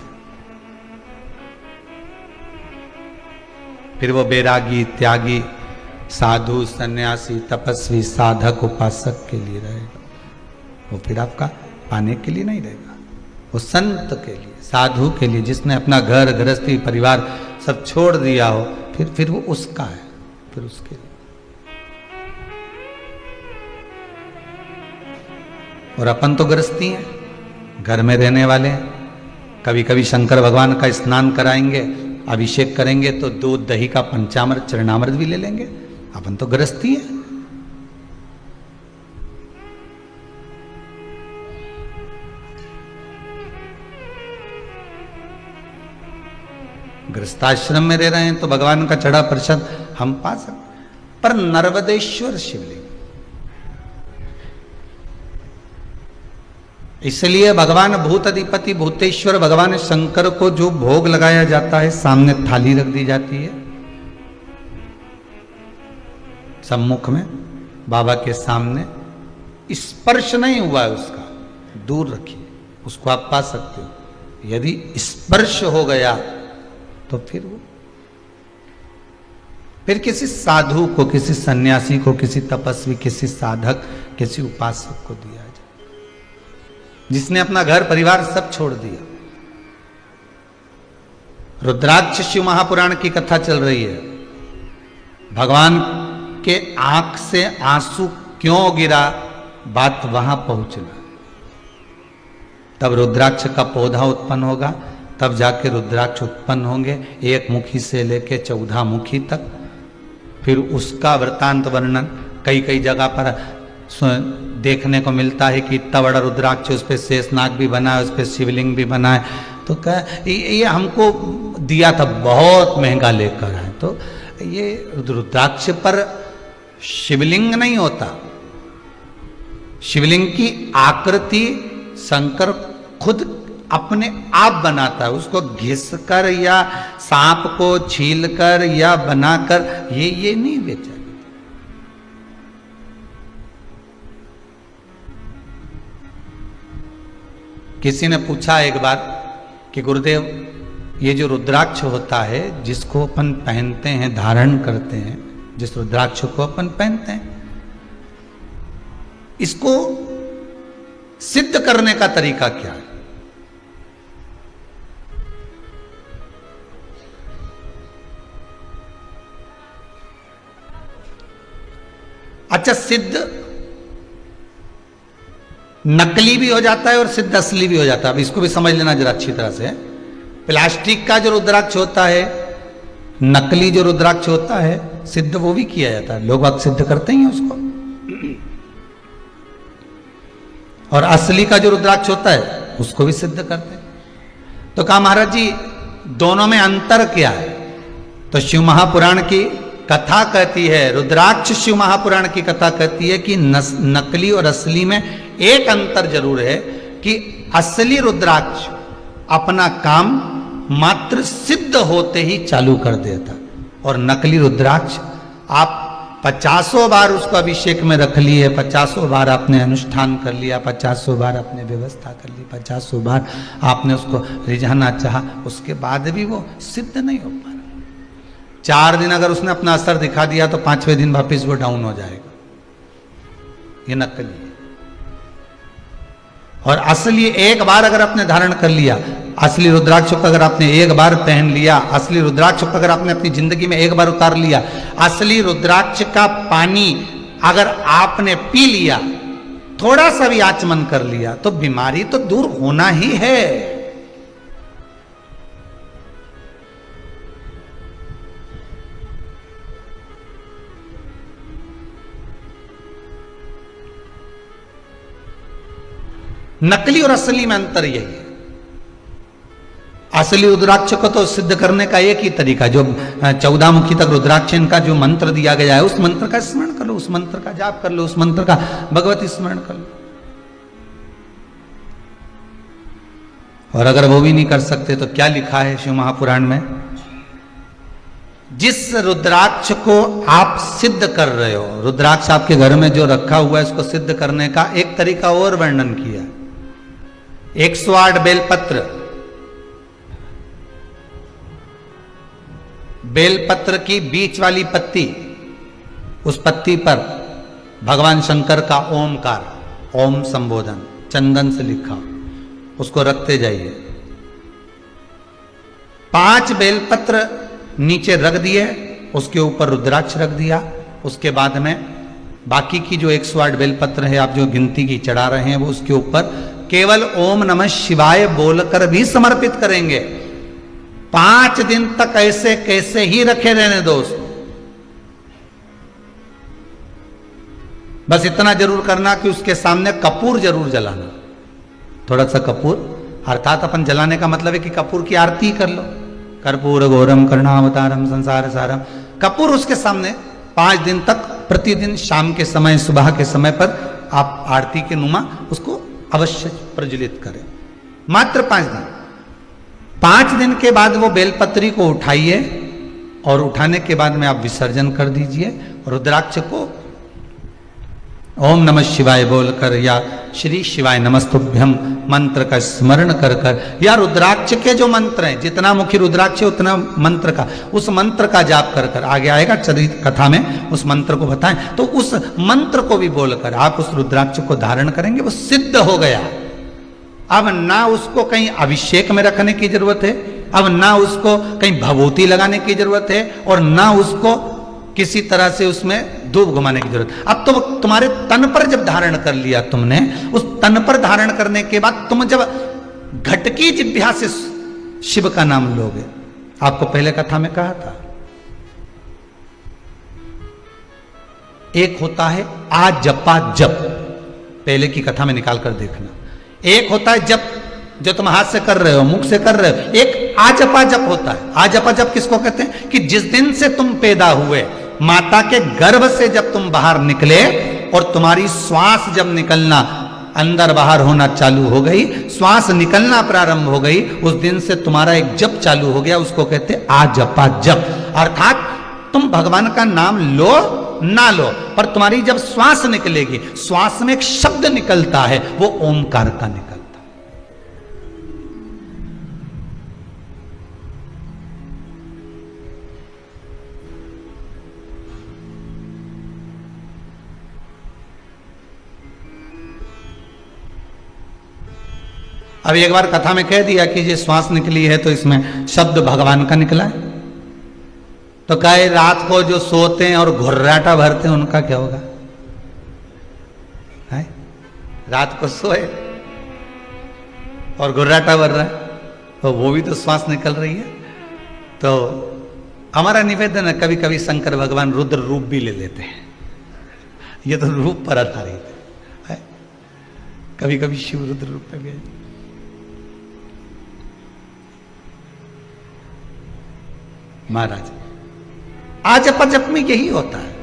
फिर वो बैरागी, त्यागी, साधु, सन्यासी, तपस्वी, साधक, उपासक के लिए रहेगा, वो फिर आपका पाने के लिए नहीं रहेगा। वो संत के लिए, साधु के लिए, जिसने अपना घर गृहस्थी परिवार सब छोड़ दिया हो, फिर वो उसका है, फिर उसके लिए। और अपन तो गृहस्थी हैं, घर में रहने वाले हैं। कभी कभी शंकर भगवान का स्नान कराएंगे, अभिषेक करेंगे तो दूध दही का पंचामृत चरणामृत भी ले लेंगे। अपन तो गृहस्थी है। गृहस्थाश्रम में रह रहे हैं तो भगवान का चढ़ा प्रसाद हम पा सकते। पर नर्मदेश्वर शिवलिंग, इसलिए भगवान भूत अधिपति भूतेश्वर भगवान शंकर को जो भोग लगाया जाता है, सामने थाली रख दी जाती है सम्मुख में बाबा के सामने, स्पर्श नहीं हुआ है उसका, दूर रखिए, उसको आप पा सकते हो। यदि स्पर्श हो गया तो फिर किसी साधु को, किसी सन्यासी को, किसी तपस्वी, किसी साधक, किसी उपासक को दिया जाए, जिसने अपना घर परिवार सब छोड़ दिया। रुद्राक्ष शिव महापुराण की कथा चल रही है। भगवान के आंख से आंसू क्यों गिरा, बात वहां पहुंचना। तब रुद्राक्ष का पौधा उत्पन्न होगा, तब जाके रुद्राक्ष उत्पन्न होंगे, एक मुखी से लेके 14 मुखी तक। फिर उसका वृत्तांत वर्णन कई कई जगह पर देखने को मिलता है कि इतना बड़ा रुद्राक्ष, उस पर शेषनाग भी बना है, उस पर शिवलिंग भी बना है। तो क्या ये हमको दिया था, बहुत महंगा लेकर आए। तो ये रुद्राक्ष पर शिवलिंग नहीं होता, शिवलिंग की आकृति शंकर खुद अपने आप बनाता है। उसको घिसकर या सांप को छीलकर या बनाकर ये नहीं बेचा। किसी ने पूछा एक बार कि गुरुदेव, ये जो रुद्राक्ष होता है जिसको अपन पहनते हैं, धारण करते हैं, जिस रुद्राक्ष को अपन पहनते हैं, इसको सिद्ध करने का तरीका क्या है? अच्छा, सिद्ध नकली भी हो जाता है और सिद्ध असली भी हो जाता है। अब इसको भी समझ लेना जरा अच्छी तरह से। प्लास्टिक का जो रुद्राक्ष होता है, नकली जो रुद्राक्ष होता है, सिद्ध वो भी किया जाता है, लोग अब सिद्ध करते ही हैं उसको। और असली का जो रुद्राक्ष होता है उसको भी सिद्ध करते हैं। तो कहा महाराज जी दोनों में अंतर क्या है? तो शिव महापुराण की कथा कहती है, रुद्राक्ष शिव महापुराण की कथा कहती है कि नकली और असली में एक अंतर जरूर है कि असली रुद्राक्ष अपना काम मात्र सिद्ध होते ही चालू कर देता, और नकली रुद्राक्ष आप 50 बार उसको अभिषेक में रख लिए, 50 बार आपने अनुष्ठान कर लिया, 50 बार आपने व्यवस्था कर ली, 50 बार आपने उसको रिझाना चाहा, उसके बाद भी वो सिद्ध नहीं हो पा रहा। 4 दिन अगर उसने अपना असर दिखा दिया तो 5वें दिन वापिस वो डाउन हो जाएगा। ये नकली है। और असली एक बार अगर आपने धारण कर लिया, असली रुद्राक्ष को अगर आपने एक बार पहन लिया, असली रुद्राक्ष को अगर आपने अपनी जिंदगी में एक बार उतार लिया, असली रुद्राक्ष का पानी अगर आपने पी लिया, थोड़ा सा भी आचमन कर लिया, तो बीमारी तो दूर होना ही है। नकली और असली में अंतर यही है। असली रुद्राक्ष को तो सिद्ध करने का एक ही तरीका, जो 14 मुखी तक रुद्राक्ष का जो मंत्र दिया गया है, उस मंत्र का स्मरण कर लो, उस मंत्र का जाप कर लो, उस मंत्र का भगवती स्मरण कर लो। और अगर वो भी नहीं कर सकते तो क्या लिखा है शिव महापुराण में? जिस रुद्राक्ष को आप सिद्ध कर रहे हो, रुद्राक्ष आपके घर में जो रखा हुआ है, उसको सिद्ध करने का एक तरीका और वर्णन किया। 108 बेलपत्र, बेलपत्र की बीच वाली पत्ती, उस पत्ती पर भगवान शंकर का ओमकार, ओम संबोधन चंदन से लिखा, उसको रखते जाइए। 5 बेलपत्र नीचे रख दिए, उसके ऊपर रुद्राक्ष रख दिया। उसके बाद में बाकी की जो 108 बेलपत्र है, आप जो गिनती की चढ़ा रहे हैं, वो उसके ऊपर केवल ओम नमः शिवाय बोलकर भी समर्पित करेंगे। 5 दिन तक ऐसे कैसे ही रखे रहने दो उसको। बस इतना जरूर करना कि उसके सामने कपूर जरूर जलाना, थोड़ा सा कपूर, अर्थात अपन जलाने का मतलब है कि कपूर की आरती कर लो। कर्पूर गौरम करुणावतारम संसार सारम, कपूर उसके सामने 5 दिन तक प्रतिदिन शाम के समय, सुबह के समय पर आप आरती के नुमा उसको अवश्य प्रज्वलित करें। मात्र 5 दिन। 5 दिन के बाद वो बेलपत्री को उठाइए, और उठाने के बाद में आप विसर्जन कर दीजिए। रुद्राक्ष को ओम नमः शिवाय बोलकर या श्री शिवाय नमस्तुभ्यम मंत्र का स्मरण कर कर, या रुद्राक्ष के जो मंत्र हैं, जितना मुखी रुद्राक्ष है उतना मंत्र का, उस मंत्र का जाप कर कर, आगे आएगा चरित कथा में उस मंत्र को बताएं, तो उस मंत्र को भी बोलकर आप उस रुद्राक्ष को धारण करेंगे, वो सिद्ध हो गया। अब ना उसको कहीं अभिषेक में रखने की जरूरत है, अब ना उसको कहीं भभूति लगाने की जरूरत है, और ना उसको किसी तरह से उसमें धूप घुमाने की जरूरत। अब तो तुम्हारे तन पर जब धारण कर लिया तुमने, उस तन पर धारण करने के बाद तुम जब घटकी जिह्वा से शिव का नाम लोगे, आपको पहले कथा में कहा था, एक होता है आ जपा जप, पहले की कथा में निकाल कर देखना। एक होता है जप, जो तुम हाथ से कर रहे हो, मुख से कर रहे हो। एक आजपा जप होता है। आजपा जप किसको कहते हैं? कि जिस दिन से तुम पैदा हुए, माता के गर्भ से जब तुम बाहर निकले और तुम्हारी श्वास जब निकलना, अंदर बाहर होना चालू हो गई, श्वास निकलना प्रारंभ हो गई, उस दिन से तुम्हारा एक जप चालू हो गया, उसको कहते हैं आजपा जप। अर्थात तुम भगवान का नाम लो ना लो, पर तुम्हारी जब श्वास निकलेगी, श्वास में एक शब्द निकलता है, वो ओमकार का निकलता है। अब एक बार कथा में कह दिया कि ये श्वास निकली है तो इसमें शब्द भगवान का निकला है, तो कहे रात को जो सोते हैं और घुर्राटा भरते हैं उनका क्या होगा? है? रात को सोए और घुर्राटा भर रहा है, तो वो भी तो श्वास निकल रही है। तो हमारा निवेदन है, कभी कभी शंकर भगवान रुद्र रूप भी ले लेते हैं, ये तो रूप पर आधारित है। कभी कभी शिव रुद्र रूप में गए। महाराज आजपा जप में यही होता है।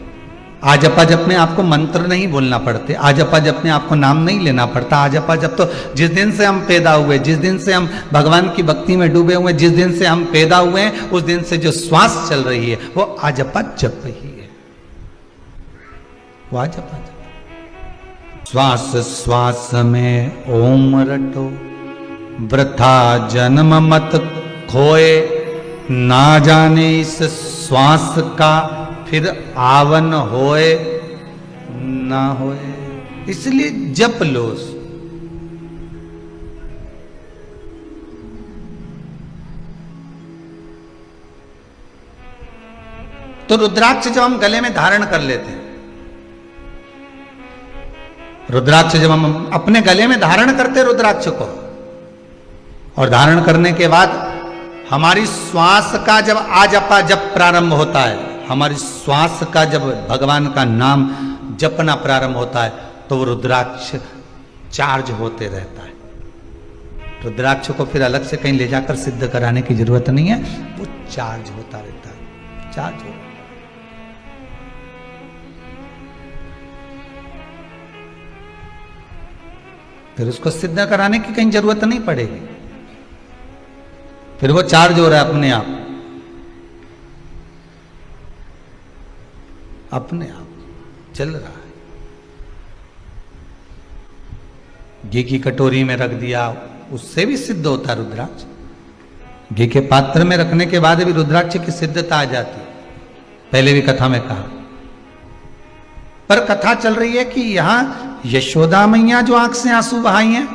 आजपा जप में आपको मंत्र नहीं बोलना पड़ते, आजपा जप में आपको नाम नहीं लेना पड़ता। आजपा जप तो जिस दिन से हम पैदा हुए, जिस दिन से हम भगवान की भक्ति में डूबे हुए, जिस दिन से हम पैदा हुए हैं, उस दिन से जो श्वास चल रही है वो आजपा जप ही है। वो आजपा जप। श्वास श्वास में ओम रटो, वृथा जन्म मत खोए, ना जाने इस श्वास का फिर आवन होए ना होए। इसलिए जप लो। तो रुद्राक्ष जब हम गले में धारण कर लेते हैं, रुद्राक्ष जब हम अपने गले में धारण करते हैं रुद्राक्ष को, और धारण करने के बाद हमारी श्वास का जब आजपा जप प्रारंभ होता है, हमारी श्वास का जब भगवान का नाम जपना प्रारंभ होता है, तो वो रुद्राक्ष चार्ज होते रहता है। रुद्राक्ष को फिर अलग से कहीं ले जाकर सिद्ध कराने की जरूरत नहीं है, वो चार्ज होता रहता है, चार्ज होता है। फिर उसको सिद्ध कराने की कहीं जरूरत नहीं पड़ेगी, फिर वो चार्ज हो रहा है अपने आप, अपने आप चल रहा है। घी की कटोरी में रख दिया, उससे भी सिद्ध होता है रुद्राक्ष। घी के पात्र में रखने के बाद भी रुद्राक्ष की सिद्धता आ जाती है, पहले भी कथा में कहा। पर कथा चल रही है कि यहां यशोदा मैया जो आंख से आंसू बहाई हैं,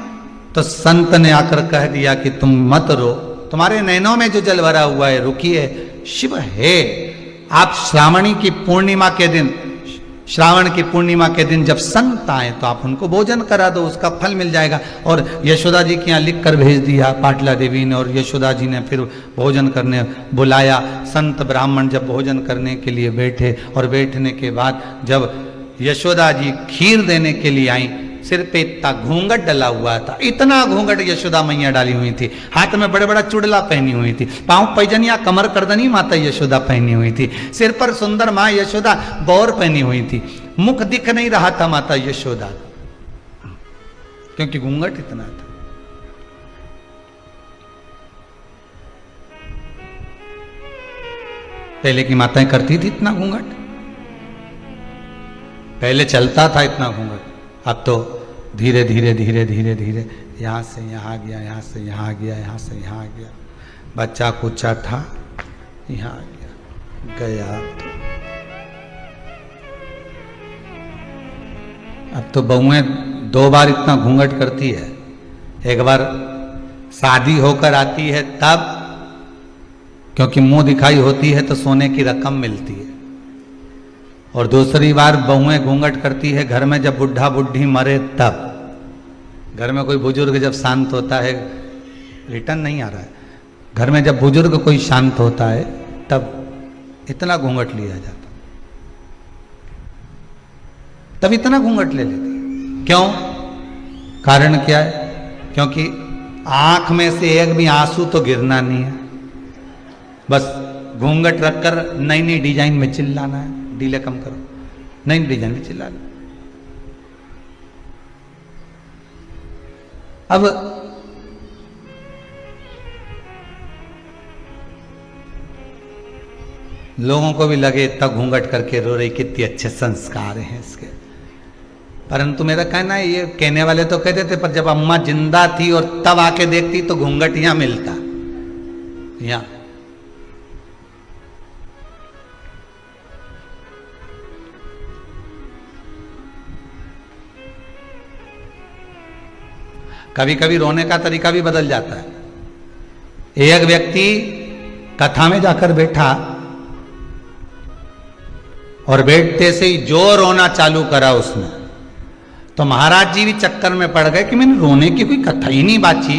तो संत ने आकर कह दिया कि तुम मत रो, तुम्हारे नैनों में जो जल भरा हुआ है रुकिए, शिव है। आप श्रावणी की पूर्णिमा के दिन, श्रावण की पूर्णिमा के दिन जब संत आए तो आप उनको भोजन करा दो, उसका फल मिल जाएगा। और यशोदा जी के यहाँ लिख कर भेज दिया पाटला देवी ने, और यशोदा जी ने फिर भोजन करने बुलाया। संत ब्राह्मण जब भोजन करने के लिए बैठे, और बैठने के बाद जब यशोदा जी खीर देने के लिए आई, सिर पे इतना घूंघट डला हुआ था, इतना घूंघट यशोदा मैया डाली हुई थी, हाथ में बड़े बड़ा चुड़ला पहनी हुई थी, पांव पैजनिया कमर करदनी माता यशोदा पहनी हुई थी, सिर पर सुंदर मां यशोदा बौर पहनी हुई थी, मुख दिख नहीं रहा था माता यशोदा, क्योंकि घूंघट इतना था। पहले की माताएं करती थी इतना घूंघट, पहले चलता था इतना घूंघट, अब तो धीरे धीरे धीरे धीरे धीरे यहाँ से यहाँ गया, यहाँ से यहाँ गया, यहाँ से यहाँ गया। बच्चा कुचा था, यहाँ गया गया। अब तो बहुएं 2 बार इतना घूंघट करती है। एक बार शादी होकर आती है तब, क्योंकि मुंह दिखाई होती है तो सोने की रकम मिलती है, और दूसरी बार बहुएं घूंघट करती है घर में जब बुढ़ा बुढ़ी मरे तब। घर में कोई बुजुर्ग जब शांत होता है, रिटर्न नहीं आ रहा है, घर में जब बुजुर्ग कोई शांत होता है तब इतना घूंघट लिया जाता, तब इतना घूंघट ले लेती है। क्यों? कारण क्या है? क्योंकि आंख में से एक भी आंसू तो गिरना नहीं है, बस घूंघट रखकर नई नई डिजाइन में चिल्लाना है, डीले कम करो, नई डिजाइन में चिल्लाना। अब लोगों को भी लगे इतना घूंघट करके रो रही, कितने अच्छे संस्कार हैं इसके। परंतु मेरा कहना है, ये कहने वाले तो कहते थे, पर जब अम्मा जिंदा थी और तब आके देखती तो घूंघट यहां मिलता, यहां। कभी कभी रोने का तरीका भी बदल जाता है। एक व्यक्ति कथा में जाकर बैठा और बैठते से ही जो रोना चालू करा उसने, तो महाराज जी भी चक्कर में पड़ गए कि मैंने रोने की कोई कथा ही नहीं बाची,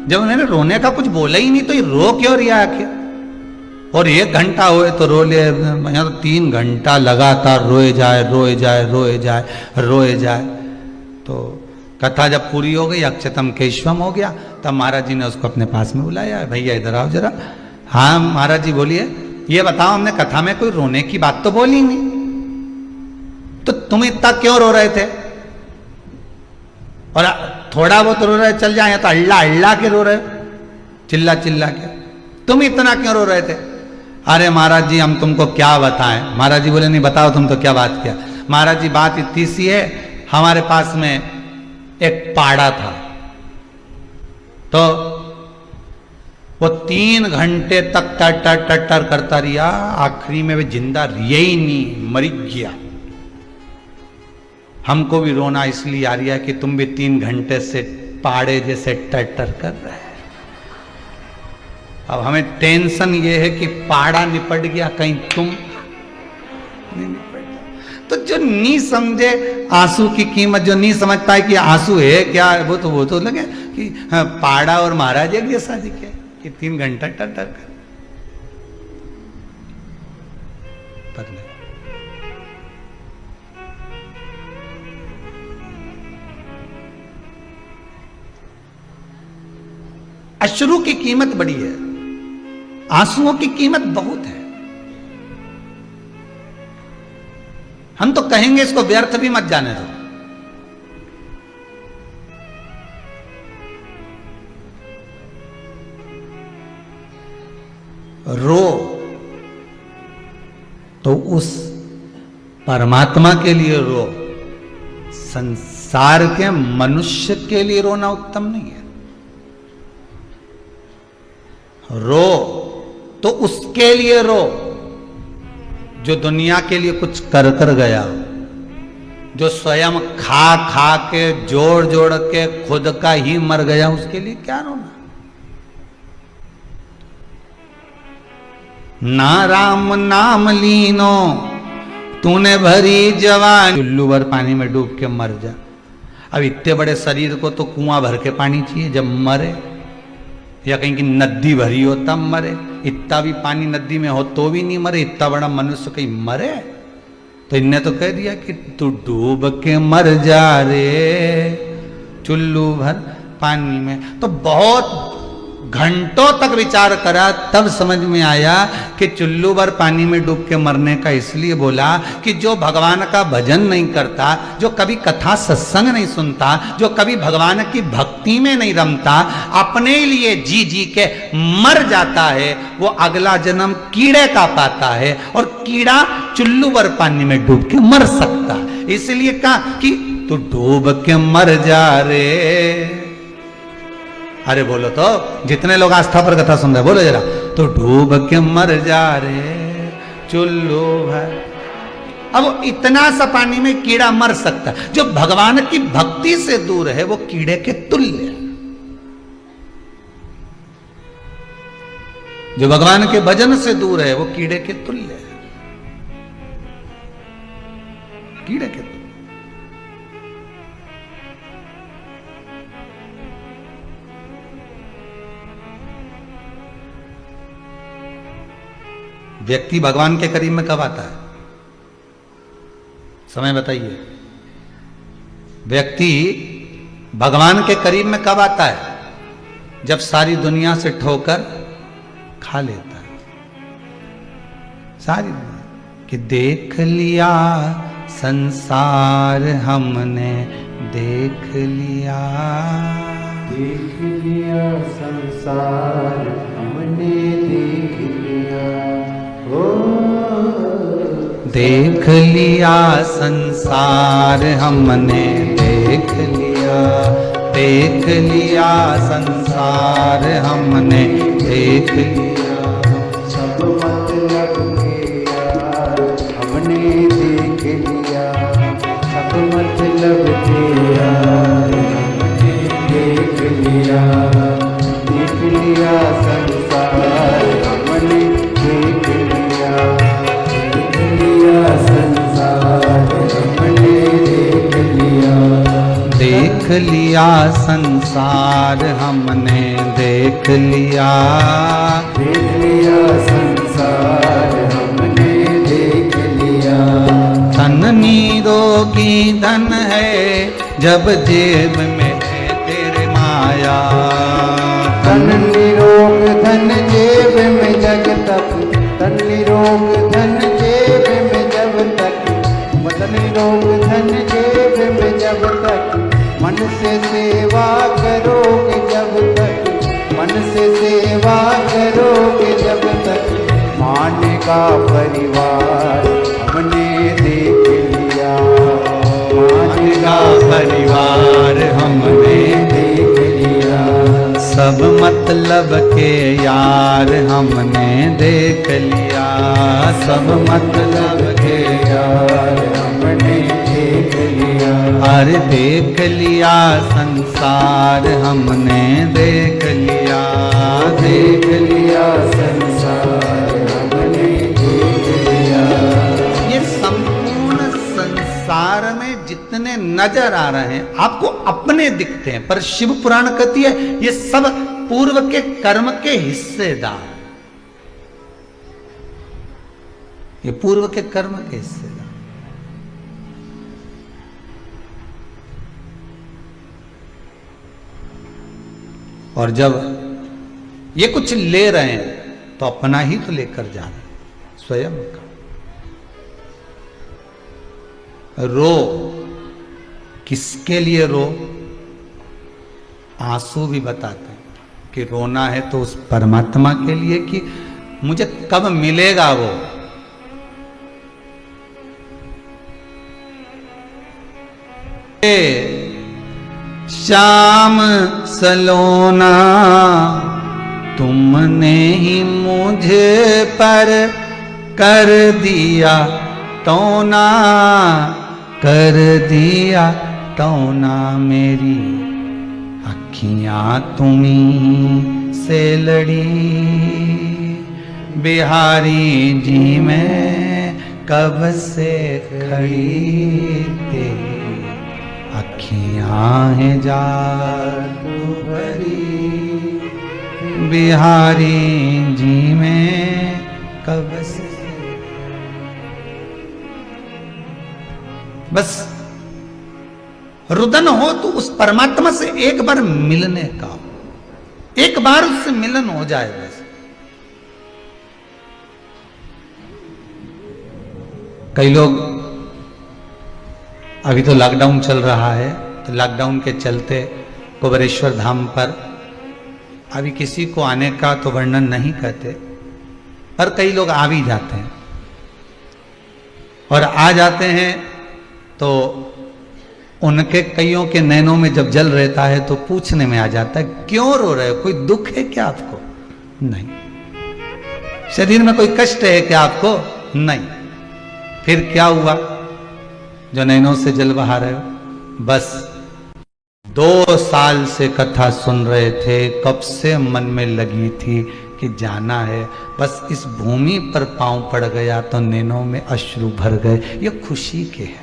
जब उन्होंने रोने का कुछ बोला ही नहीं तो ये रो क्यों रिया आखिर। और 1 घंटा हुए तो रो ले, यहाँ तो 3 घंटा लगातार रोए जाए रोए जाए रोए जाए रोए जाए। तो कथा जब पूरी हो गई, अक्षतम केशवम हो गया, तब महाराज जी ने उसको अपने पास में बुलाया, भैया इधर आओ जरा। हाँ महाराज जी बोलिए, ये बताओ हमने कथा में कोई रोने की बात तो बोली नहीं, तो तुम इतना क्यों रो रहे थे? और थोड़ा बहुत रो रहे चल जाए तो अल्लाह अल्लाह के रो रहे, चिल्ला चिल्ला के, तुम इतना क्यों रो रहे थे? अरे महाराज जी हम तुमको क्या बताएं। महाराज जी बोले नहीं बताओ तुम तो क्या बात किया। महाराज जी बात इतनी सी है, हमारे पास में एक पाड़ा था, तो वो 3 घंटे तक टर टर टर करता रहा, आखिरी में वे जिंदा रिया ही नहीं, मर गया। हमको भी रोना इसलिए आ रहा है कि तुम भी 3 घंटे से पाड़े जैसे टर टर कर रहे हैं। अब हमें टेंशन ये है कि पाड़ा निपट गया, कहीं तुम नहीं निपट जाओ। तो जो नहीं समझे आंसू की कीमत, जो नहीं समझ पाए कि आंसू है क्या, वो तो लगे कि हाँ, पाड़ा और महाराज एक जैसा दिखे कि 3 घंटा टर टर कर। पर नहीं, अश्रु की कीमत बड़ी है, आंसुओं की कीमत बहुत है। हम तो कहेंगे इसको व्यर्थ भी मत जाने दो। रो तो उस परमात्मा के लिए रो, संसार के मनुष्य के लिए रोना उत्तम नहीं है। रो तो उसके लिए रो जो दुनिया के लिए कुछ कर कर गया, जो स्वयं खा खा के जोड़ जोड़ के खुद का ही मर गया, उसके लिए क्या रोना। ना राम नाम लीनो तूने भरी जवान, चुल्लू भर पानी में डूब के मर जा। अब इतने बड़े शरीर को तो कुआं भर के पानी चाहिए जब मरे, या कहीं की नदी भरी हो तब मरे। इतना भी पानी नदी में हो तो भी नहीं मरे, इतना बड़ा मनुष्य कहीं मरे? तो इनने तो कह दिया कि तू डूब के मर जा रे चुल्लू भर पानी में। तो बहुत घंटों तक विचार करा, तब समझ में आया कि चुल्लू भर पानी में डूब के मरने का इसलिए बोला कि जो भगवान का भजन नहीं करता, जो कभी कथा सत्संग नहीं सुनता, जो कभी भगवान की भक्ति में नहीं रमता, अपने लिए जी जी के मर जाता है, वो अगला जन्म कीड़े का पाता है, और कीड़ा चुल्लू भर पानी में डूब के मर सकता। इसलिए कहा कि तू डूब के मर जा रे। अरे बोलो तो, जितने लोग आस्था पर कथा सुन रहे बोलो जरा, तो डूब के मर जा रे चुल्लू भर। अब इतना सा पानी में कीड़ा मर सकता है, जो भगवान की भक्ति से दूर है वो कीड़े के तुल्य है। जो भगवान के भजन से दूर है वो कीड़े के तुल्य है, कीड़े के तुल्य। व्यक्ति भगवान के करीब में कब आता है? समय बताइए। व्यक्ति भगवान के करीब में कब आता है? जब सारी दुनिया से ठोकर खा लेता है, सारी दुनिया कि देख लिया संसार हमने, देख लिया संसार हमने, देख लिया, देख लिया संसार हमने, देख लिया, देख लिया संसार हमने, देख लिया, सब मतलब के यार हमने देख लिया, सब मतलब के यार हमने देख लिया, देख लिया संसार हमने, देख लिया, देख लिया संसार हमने, देख लिया, देख लिया संसार हमने, देख लिया, देख लिया संसार हमने, देख लिया। धन निरोगी धन है जब जेब में है तेरे माया। तन निरोग धन जेब में जग तक, तन निरोग धन जेब में जब तक, तन निरोग धन जेब में जब तक, मन से सेवा करोगे जब तक, मन से सेवा करोगे जब तक, मानेगा परिवार हमने देख लिया, मानेगा परिवार हमने देख लिया। सब मतलब के यार हमने देख लिया, सब मतलब के यार हमने देख लिया। अरे देख लिया संसार हमने देख लिया, देख लिया संसार हमने देख लिया। ये संपूर्ण संसार में जितने नजर आ रहे हैं आपको अपने दिखते हैं, पर शिव पुराण कहती है ये सब पूर्व के कर्म के हिस्सेदार, ये पूर्व के कर्म के हिस्सेदार। और जब ये कुछ ले रहे हैं तो अपना ही तो लेकर जा रहे हैं, स्वयं का। रो किसके लिए रो? आंसू भी बताते हैं कि रोना है तो उस परमात्मा के लिए कि मुझे कब मिलेगा वो। श्याम सलोना तुमने ही मुझे पर कर दिया तौना, कर दिया तौना, मेरी अखियां तुम्हीं से लड़ी। बिहारी जी मैं कब से खड़ी तेरी अखियां हैं जादू भरी। बिहारी जी मैं कब से, बस रुदन हो तो उस परमात्मा से एक बार मिलने का, एक बार उससे मिलन हो जाए बस। कई लोग, अभी तो लॉकडाउन चल रहा है, तो लॉकडाउन के चलते कुबेरेश्वर धाम पर अभी किसी को आने का तो वर्णन नहीं करते, पर कई लोग आ भी जाते हैं। और आ जाते हैं तो उनके कईयों के नैनों में जब जल रहता है तो पूछने में आ जाता है, क्यों रो रहे हो? कोई दुख है क्या आपको? नहीं। शरीर में कोई कष्ट है क्या आपको? नहीं। फिर क्या हुआ जो नैनों से जल बहा रहे हो? बस 2 साल से कथा सुन रहे थे, कब से मन में लगी थी कि जाना है, बस इस भूमि पर पांव पड़ गया तो नैनों में अश्रु भर गए। ये खुशी के हैं,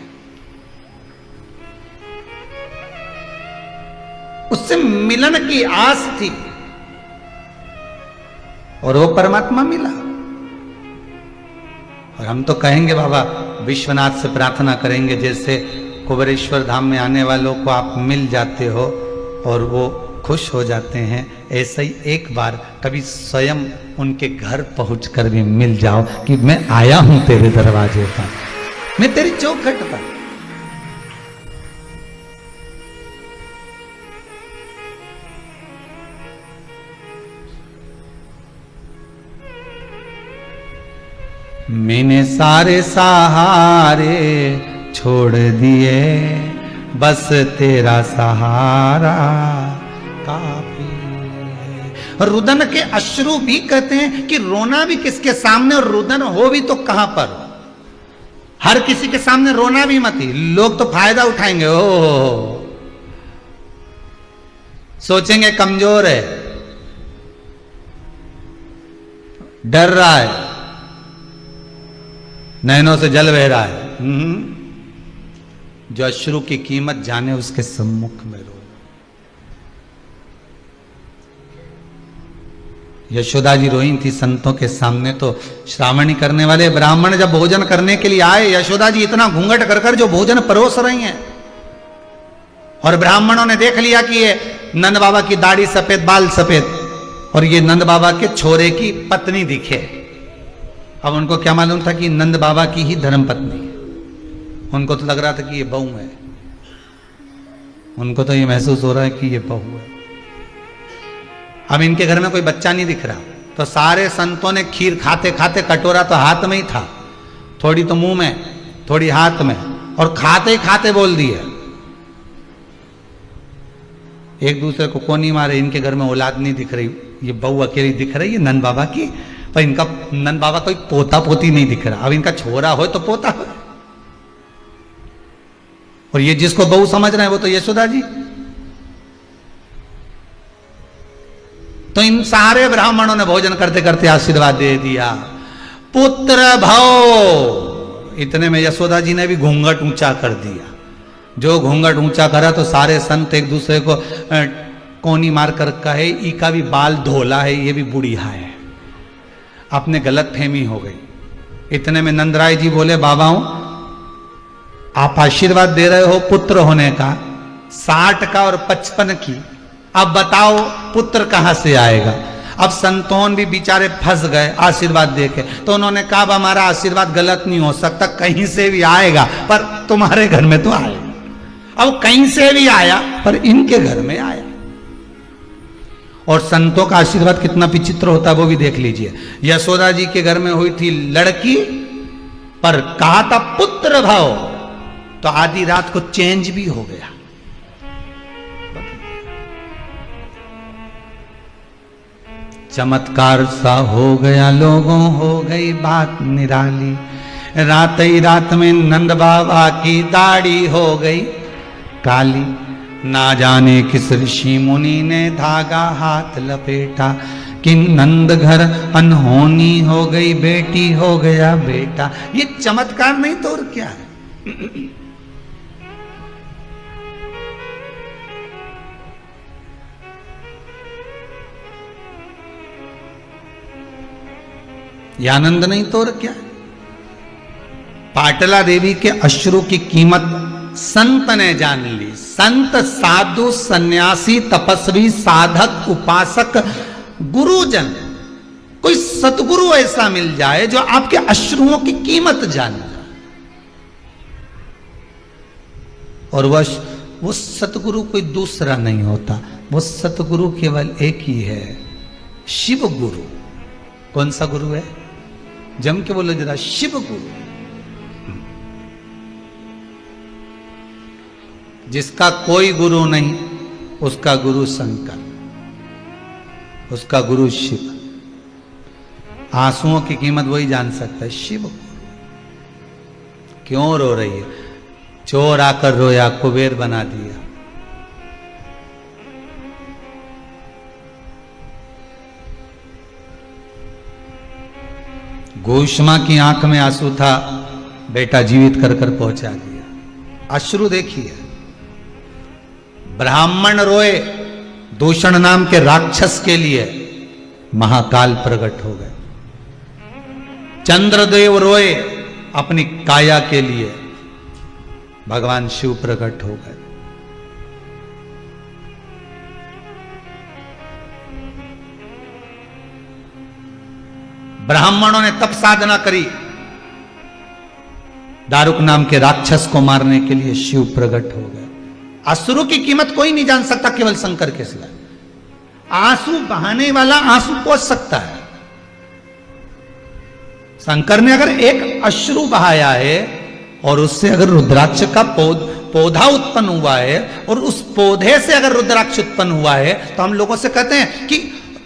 उससे मिलन की आस थी और वो परमात्मा मिला। और हम तो कहेंगे बाबा विश्वनाथ से प्रार्थना करेंगे, जैसे कुबेरेश्वर धाम में आने वालों को आप मिल जाते हो और वो खुश हो जाते हैं, ऐसे ही एक बार कभी स्वयं उनके घर पहुंचकर भी मिल जाओ कि मैं आया हूं तेरे दरवाजे पर, मैं तेरी चौखट पर। मैंने सारे सहारे छोड़ दिए, बस तेरा सहारा काफी है। रुदन के अश्रु भी कहते हैं कि रोना भी किसके सामने और रुदन हो भी तो कहां पर? हर किसी के सामने रोना भी मत ही, लोग तो फायदा उठाएंगे। ओ सोचेंगे कमजोर है, डर रहा है, नैनों से जल बह रहा है। जो अश्रु की कीमत जाने उसके सम्मुख में रो। यशोदा जी रोई थी संतों के सामने, तो श्रावणी करने वाले ब्राह्मण जब भोजन करने के लिए आए, यशोदा जी इतना घूंघट कर कर जो भोजन परोस रही हैं, और ब्राह्मणों ने देख लिया कि ये नंद बाबा की दाढ़ी सफेद, बाल सफेद, और ये नंद बाबा के छोरे की पत्नी दिखे। अब उनको क्या मालूम था कि नंद बाबा की ही धर्म पत्नी है। उनको तो लग रहा था कि ये बहू है, उनको तो ये महसूस हो रहा है कि ये बहू है। अब इनके घर में कोई बच्चा नहीं दिख रहा, तो सारे संतों ने खीर खाते खाते, कटोरा तो हाथ में ही था, थोड़ी तो मुंह में, थोड़ी हाथ में, और खाते ही खाते बोल दिए, एक दूसरे को कोनी मारे, इनके घर में औलाद नहीं दिख रही, ये बहू अकेली दिख रही है नंद बाबा की, पर इनका नंद बाबा कोई पोता पोती नहीं दिख रहा। अब इनका छोरा हो तो पोता हो, और ये जिसको बहू समझ रहे हैं वो तो यशोदा जी। तो इन सारे ब्राह्मणों ने भोजन करते करते आशीर्वाद दे दिया, पुत्र भव। इतने में यशोदा जी ने भी घूंघट ऊंचा कर दिया। जो घूंघट ऊंचा करा तो सारे संत एक दूसरे को कोनी मार कर कहे, इसका भी बाल धोला है, ये भी बुढ़िया है। आपने गलत फहमी हो गई। इतने में नंदराय जी बोले, बाबाओं आप आशीर्वाद दे रहे हो पुत्र होने का, 60 का और 55 की, अब बताओ पुत्र कहां से आएगा। अब संतोन भी बेचारे फंस गए आशीर्वाद देके, तो उन्होंने कहा हमारा आशीर्वाद गलत नहीं हो सकता, कहीं से भी आएगा, पर तुम्हारे घर में तो आएगा। अब कहीं से भी आया, पर इनके घर में आया। और संतों का आशीर्वाद कितना विचित्र होता है वो भी देख लीजिए। यशोदा जी के घर में हुई थी लड़की, पर कहा था पुत्र भव, तो आधी रात को चेंज भी हो गया। चमत्कार सा हो गया, लोगों हो गई बात निराली। रात ही रात में नंद बाबा की दाढ़ी हो गई काली। ना जाने किस ऋषि मुनि ने धागा हाथ लपेटा, कि नंद घर अनहोनी हो गई, बेटी हो गया बेटा। ये चमत्कार नहीं तो और क्या है। ये आनंद नहीं तो और क्या है। पाटला देवी के अश्रु की कीमत संत ने जान ली। संत, साधु, सन्यासी, तपस्वी, साधक, उपासक, गुरुजन, कोई सतगुरु ऐसा मिल जाए जो आपके अश्रुओं की कीमत जान जाए। और वो सतगुरु कोई दूसरा नहीं होता, वो सतगुरु केवल एक ही है, शिव गुरु। कौन सा गुरु है? जम के बोलो जरा, शिव गुरु। जिसका कोई गुरु नहीं, उसका गुरु शंकर, उसका गुरु शिव। आंसुओं की कीमत वही जान सकता है, शिव गुरु। क्यों रो रही है? चोर आकर रोया, कुबेर बना दिया। गोष्मा की आंख में आंसू था, बेटा जीवित कर कर पहुंचा दिया। अश्रु देखिए। ब्राह्मण रोए दूषण नाम के राक्षस के लिए, महाकाल प्रकट हो गए। चंद्रदेव रोए अपनी काया के लिए, भगवान शिव प्रकट हो गए। ब्राह्मणों ने तप साधना करी, दारुक नाम के राक्षस को मारने के लिए शिव प्रकट हो गए। असुरों की कीमत कोई नहीं जान सकता, केवल शंकर के सिवा। आंसू बहाने वाला आंसू पोंछ सकता है। शंकर ने अगर एक अश्रु बहाया है और उससे अगर रुद्राक्ष का पौधा उत्पन्न हुआ है, और उस पौधे से अगर रुद्राक्ष उत्पन्न हुआ है, तो हम लोगों से कहते हैं कि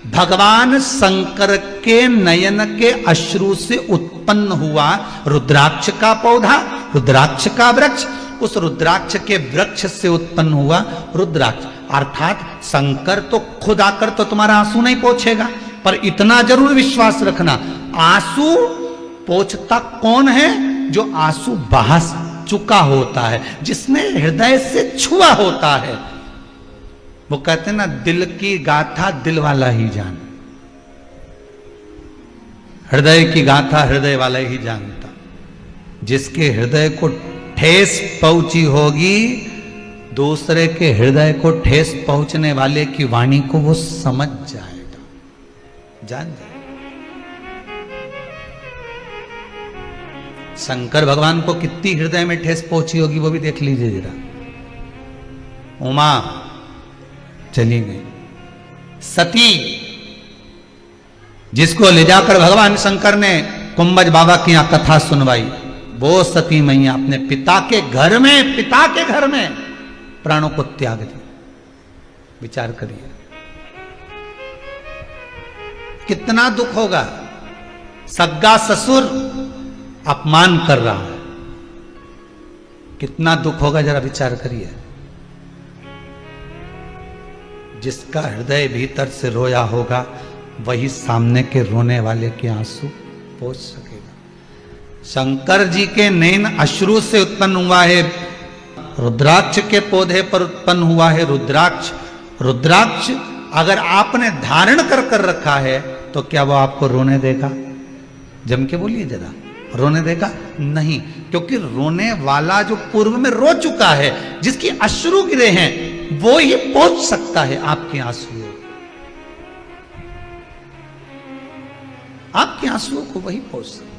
भगवान शंकर के नयन के अश्रु से उत्पन्न हुआ रुद्राक्ष का पौधा, रुद्राक्ष का वृक्ष, उस रुद्राक्ष के वृक्ष से उत्पन्न हुआ रुद्राक्ष। अर्थात शंकर तो खुद आकर तो तुम्हारा आंसू नहीं पोंछेगा, पर इतना जरूर विश्वास रखना, आंसू पोंछता कौन है? जो आंसू बहा चुका होता है, जिसने हृदय से छुआ होता है। वो कहते हैं ना, दिल की गाथा दिल वाला ही जाने, हृदय की गाथा हृदय वाला ही जानता। जिसके हृदय को ठेस पहुंची होगी, दूसरे के हृदय को ठेस पहुंचने वाले की वाणी को वो समझ जाएगा, जान जाएगा। शंकर भगवान को कितनी हृदय में ठेस पहुंची होगी वो भी देख लीजिए जरा। उमा चली गई, सती जिसको ले जाकर भगवान शंकर ने कुंभज बाबा की यहां कथा सुनवाई, वो सती मैया अपने पिता के घर में प्राणों को त्याग दी। विचार करिए कितना दुख होगा। सग्गा ससुर अपमान कर रहा है, कितना दुख होगा, जरा विचार करिए। जिसका हृदय भीतर से रोया होगा वही सामने के रोने वाले के आंसू पोंछ सकेगा। शंकर जी के नैन अश्रु से उत्पन्न हुआ है, रुद्राक्ष के पौधे पर उत्पन्न हुआ है रुद्राक्ष। रुद्राक्ष अगर आपने धारण कर रखा है तो क्या वो आपको रोने देगा? जम के बोलिए जरा, रोने देगा? नहीं, क्योंकि रोने वाला जो पूर्व में रो चुका है, जिसकी अश्रु गिरे हैं, वो ही पहुंच सकता है आपके आंसुओं, आपके आंसुओं को वही पहुंच सकता।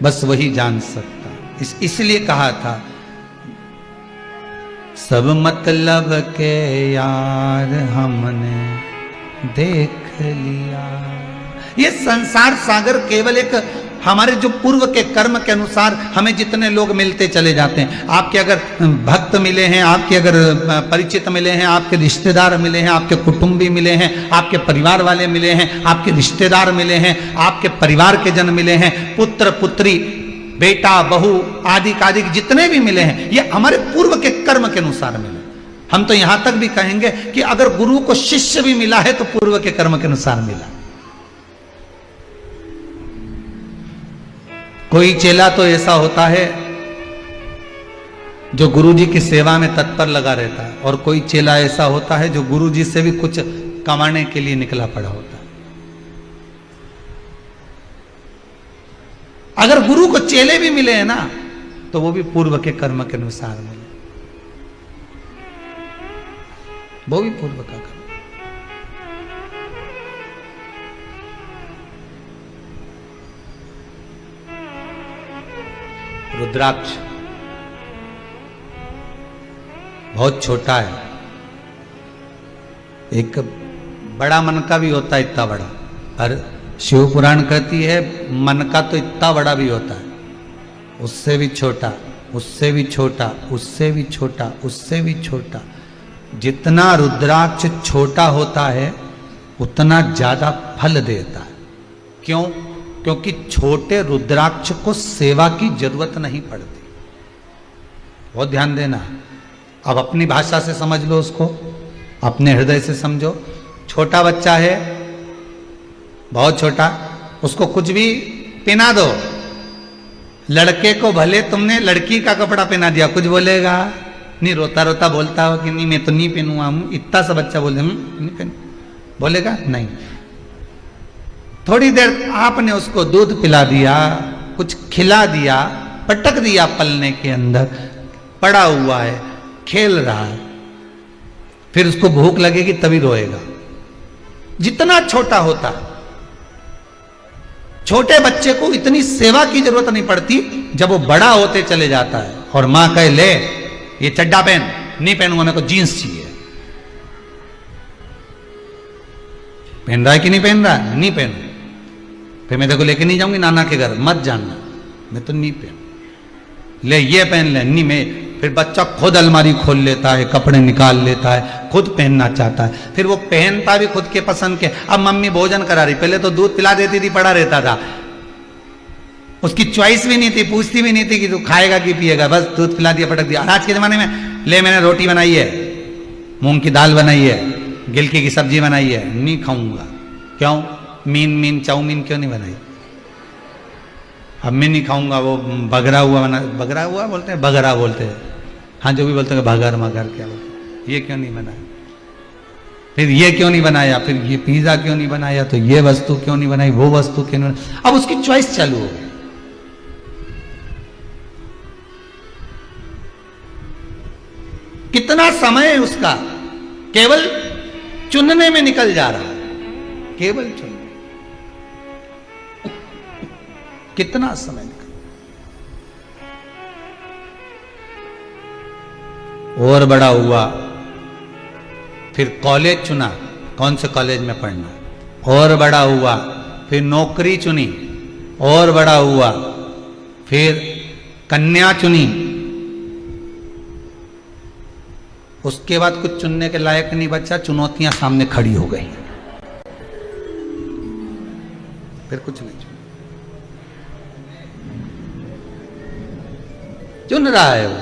बस वही जान सकता। इसलिए कहा था सब मतलब के यार हमने देख लिया। ये संसार सागर केवल एक हमारे जो पूर्व के कर्म के अनुसार हमें जितने लोग मिलते चले जाते हैं। आपके अगर भक्त मिले हैं, आपके अगर परिचित मिले हैं, आपके रिश्तेदार मिले हैं, आपके कुटुंबी मिले हैं, आपके परिवार वाले मिले हैं, आपके रिश्तेदार मिले हैं, आपके परिवार के जन मिले हैं, पुत्र पुत्री बेटा बहू आदि कादिक जितने भी मिले हैं, ये हमारे पूर्व के कर्म के अनुसार मिले। हम तो यहां तक भी कहेंगे कि अगर गुरु को शिष्य भी मिला है तो पूर्व के कर्म के अनुसार मिला। कोई चेला तो ऐसा होता है जो गुरुजी की सेवा में तत्पर लगा रहता है, और कोई चेला ऐसा होता है जो गुरुजी से भी कुछ कमाने के लिए निकला पड़ा होता है। अगर गुरु को चेले भी मिले हैं ना, तो वो भी पूर्व के कर्म के अनुसार मिले, वो भी पूर्व का कर्म। रुद्राक्ष बहुत छोटा है, एक बड़ा मन का भी होता है, इतना बड़ा। और शिव पुराण कहती है मन का तो इतना बड़ा भी होता है, उससे भी छोटा, उससे भी छोटा, उससे भी छोटा, उससे भी छोटा। जितना रुद्राक्ष छोटा होता है उतना ज्यादा फल देता है। क्यों? क्योंकि छोटे रुद्राक्ष को सेवा की जरूरत नहीं पड़ती। बहुत ध्यान देना। अब अपनी भाषा से समझ लो उसको, अपने हृदय से समझो। छोटा बच्चा है, बहुत छोटा, उसको कुछ भी पहना दो। लड़के को भले तुमने लड़की का कपड़ा पहना दिया, कुछ बोलेगा नहीं, रोता रोता बोलता हो कि नहीं मैं तो नहीं पहनूंगा, इतना सा बच्चा बोले नहीं पहन, बोलेगा नहीं। थोड़ी देर आपने उसको दूध पिला दिया, कुछ खिला दिया, पटक दिया पलने के अंदर, पड़ा हुआ है, खेल रहा है, फिर उसको भूख लगेगी तभी रोएगा। जितना छोटा होता, छोटे बच्चे को इतनी सेवा की जरूरत नहीं पड़ती। जब वो बड़ा होते चले जाता है और मां कहे ले ये चड्डा पहन, नहीं पहनूंगा, मेरे को जींस चाहिए। पहन रहा है कि नहीं पहन रहा है? नहीं पहनू, फिर मैं देखो लेके नहीं जाऊंगी नाना के घर, मत जानना, मैं तो नहीं पहन। ले ये पहन ले, नहीं मैं। फिर बच्चा खुद अलमारी खोल लेता है, कपड़े निकाल लेता है, खुद पहनना चाहता है, फिर वो पहनता भी खुद के पसंद के। अब मम्मी भोजन करा रही, पहले तो दूध पिला देती थी, पड़ा रहता था, उसकी चॉइस भी नहीं थी, पूछती भी नहीं थी कि तू खाएगा कि पिएगा, बस दूध पिला दिया, पटक दिया। आज के जमाने में ले मैंने रोटी बनाई है, मूंग की दाल बनाई है, गिलकी की सब्जी बनाई है, नहीं खाऊंगा। क्यों? मीन चाउमीन क्यों नहीं बनाई? अब मैं नहीं खाऊंगा, वो बगरा हुआ बना, बगरा हुआ बोलते हैं, बगरा बोलते हैं, हाँ जो भी बोलते हैं, बगर मगर क्या बोलते हैं, ये क्यों नहीं बनाया? फिर ये क्यों नहीं बनाया? फिर ये पिज्जा क्यों नहीं बनाया? तो ये वस्तु क्यों नहीं बनाई, वो वस्तु क्यों नहीं बनाई? अब उसकी चॉइस चालू हो गई। कितना समय है उसका केवल चुनने में निकल जा रहा है, केवल चुनने, कितना समय निकल। और बड़ा हुआ, फिर कॉलेज चुना, कौन से कॉलेज में पढ़ना, और बड़ा हुआ, फिर नौकरी चुनी, और बड़ा हुआ, फिर कन्या चुनी, उसके बाद कुछ चुनने के लायक नहीं बचा, चुनौतियां सामने खड़ी हो गई, फिर कुछ नहीं चुन रहा है वो।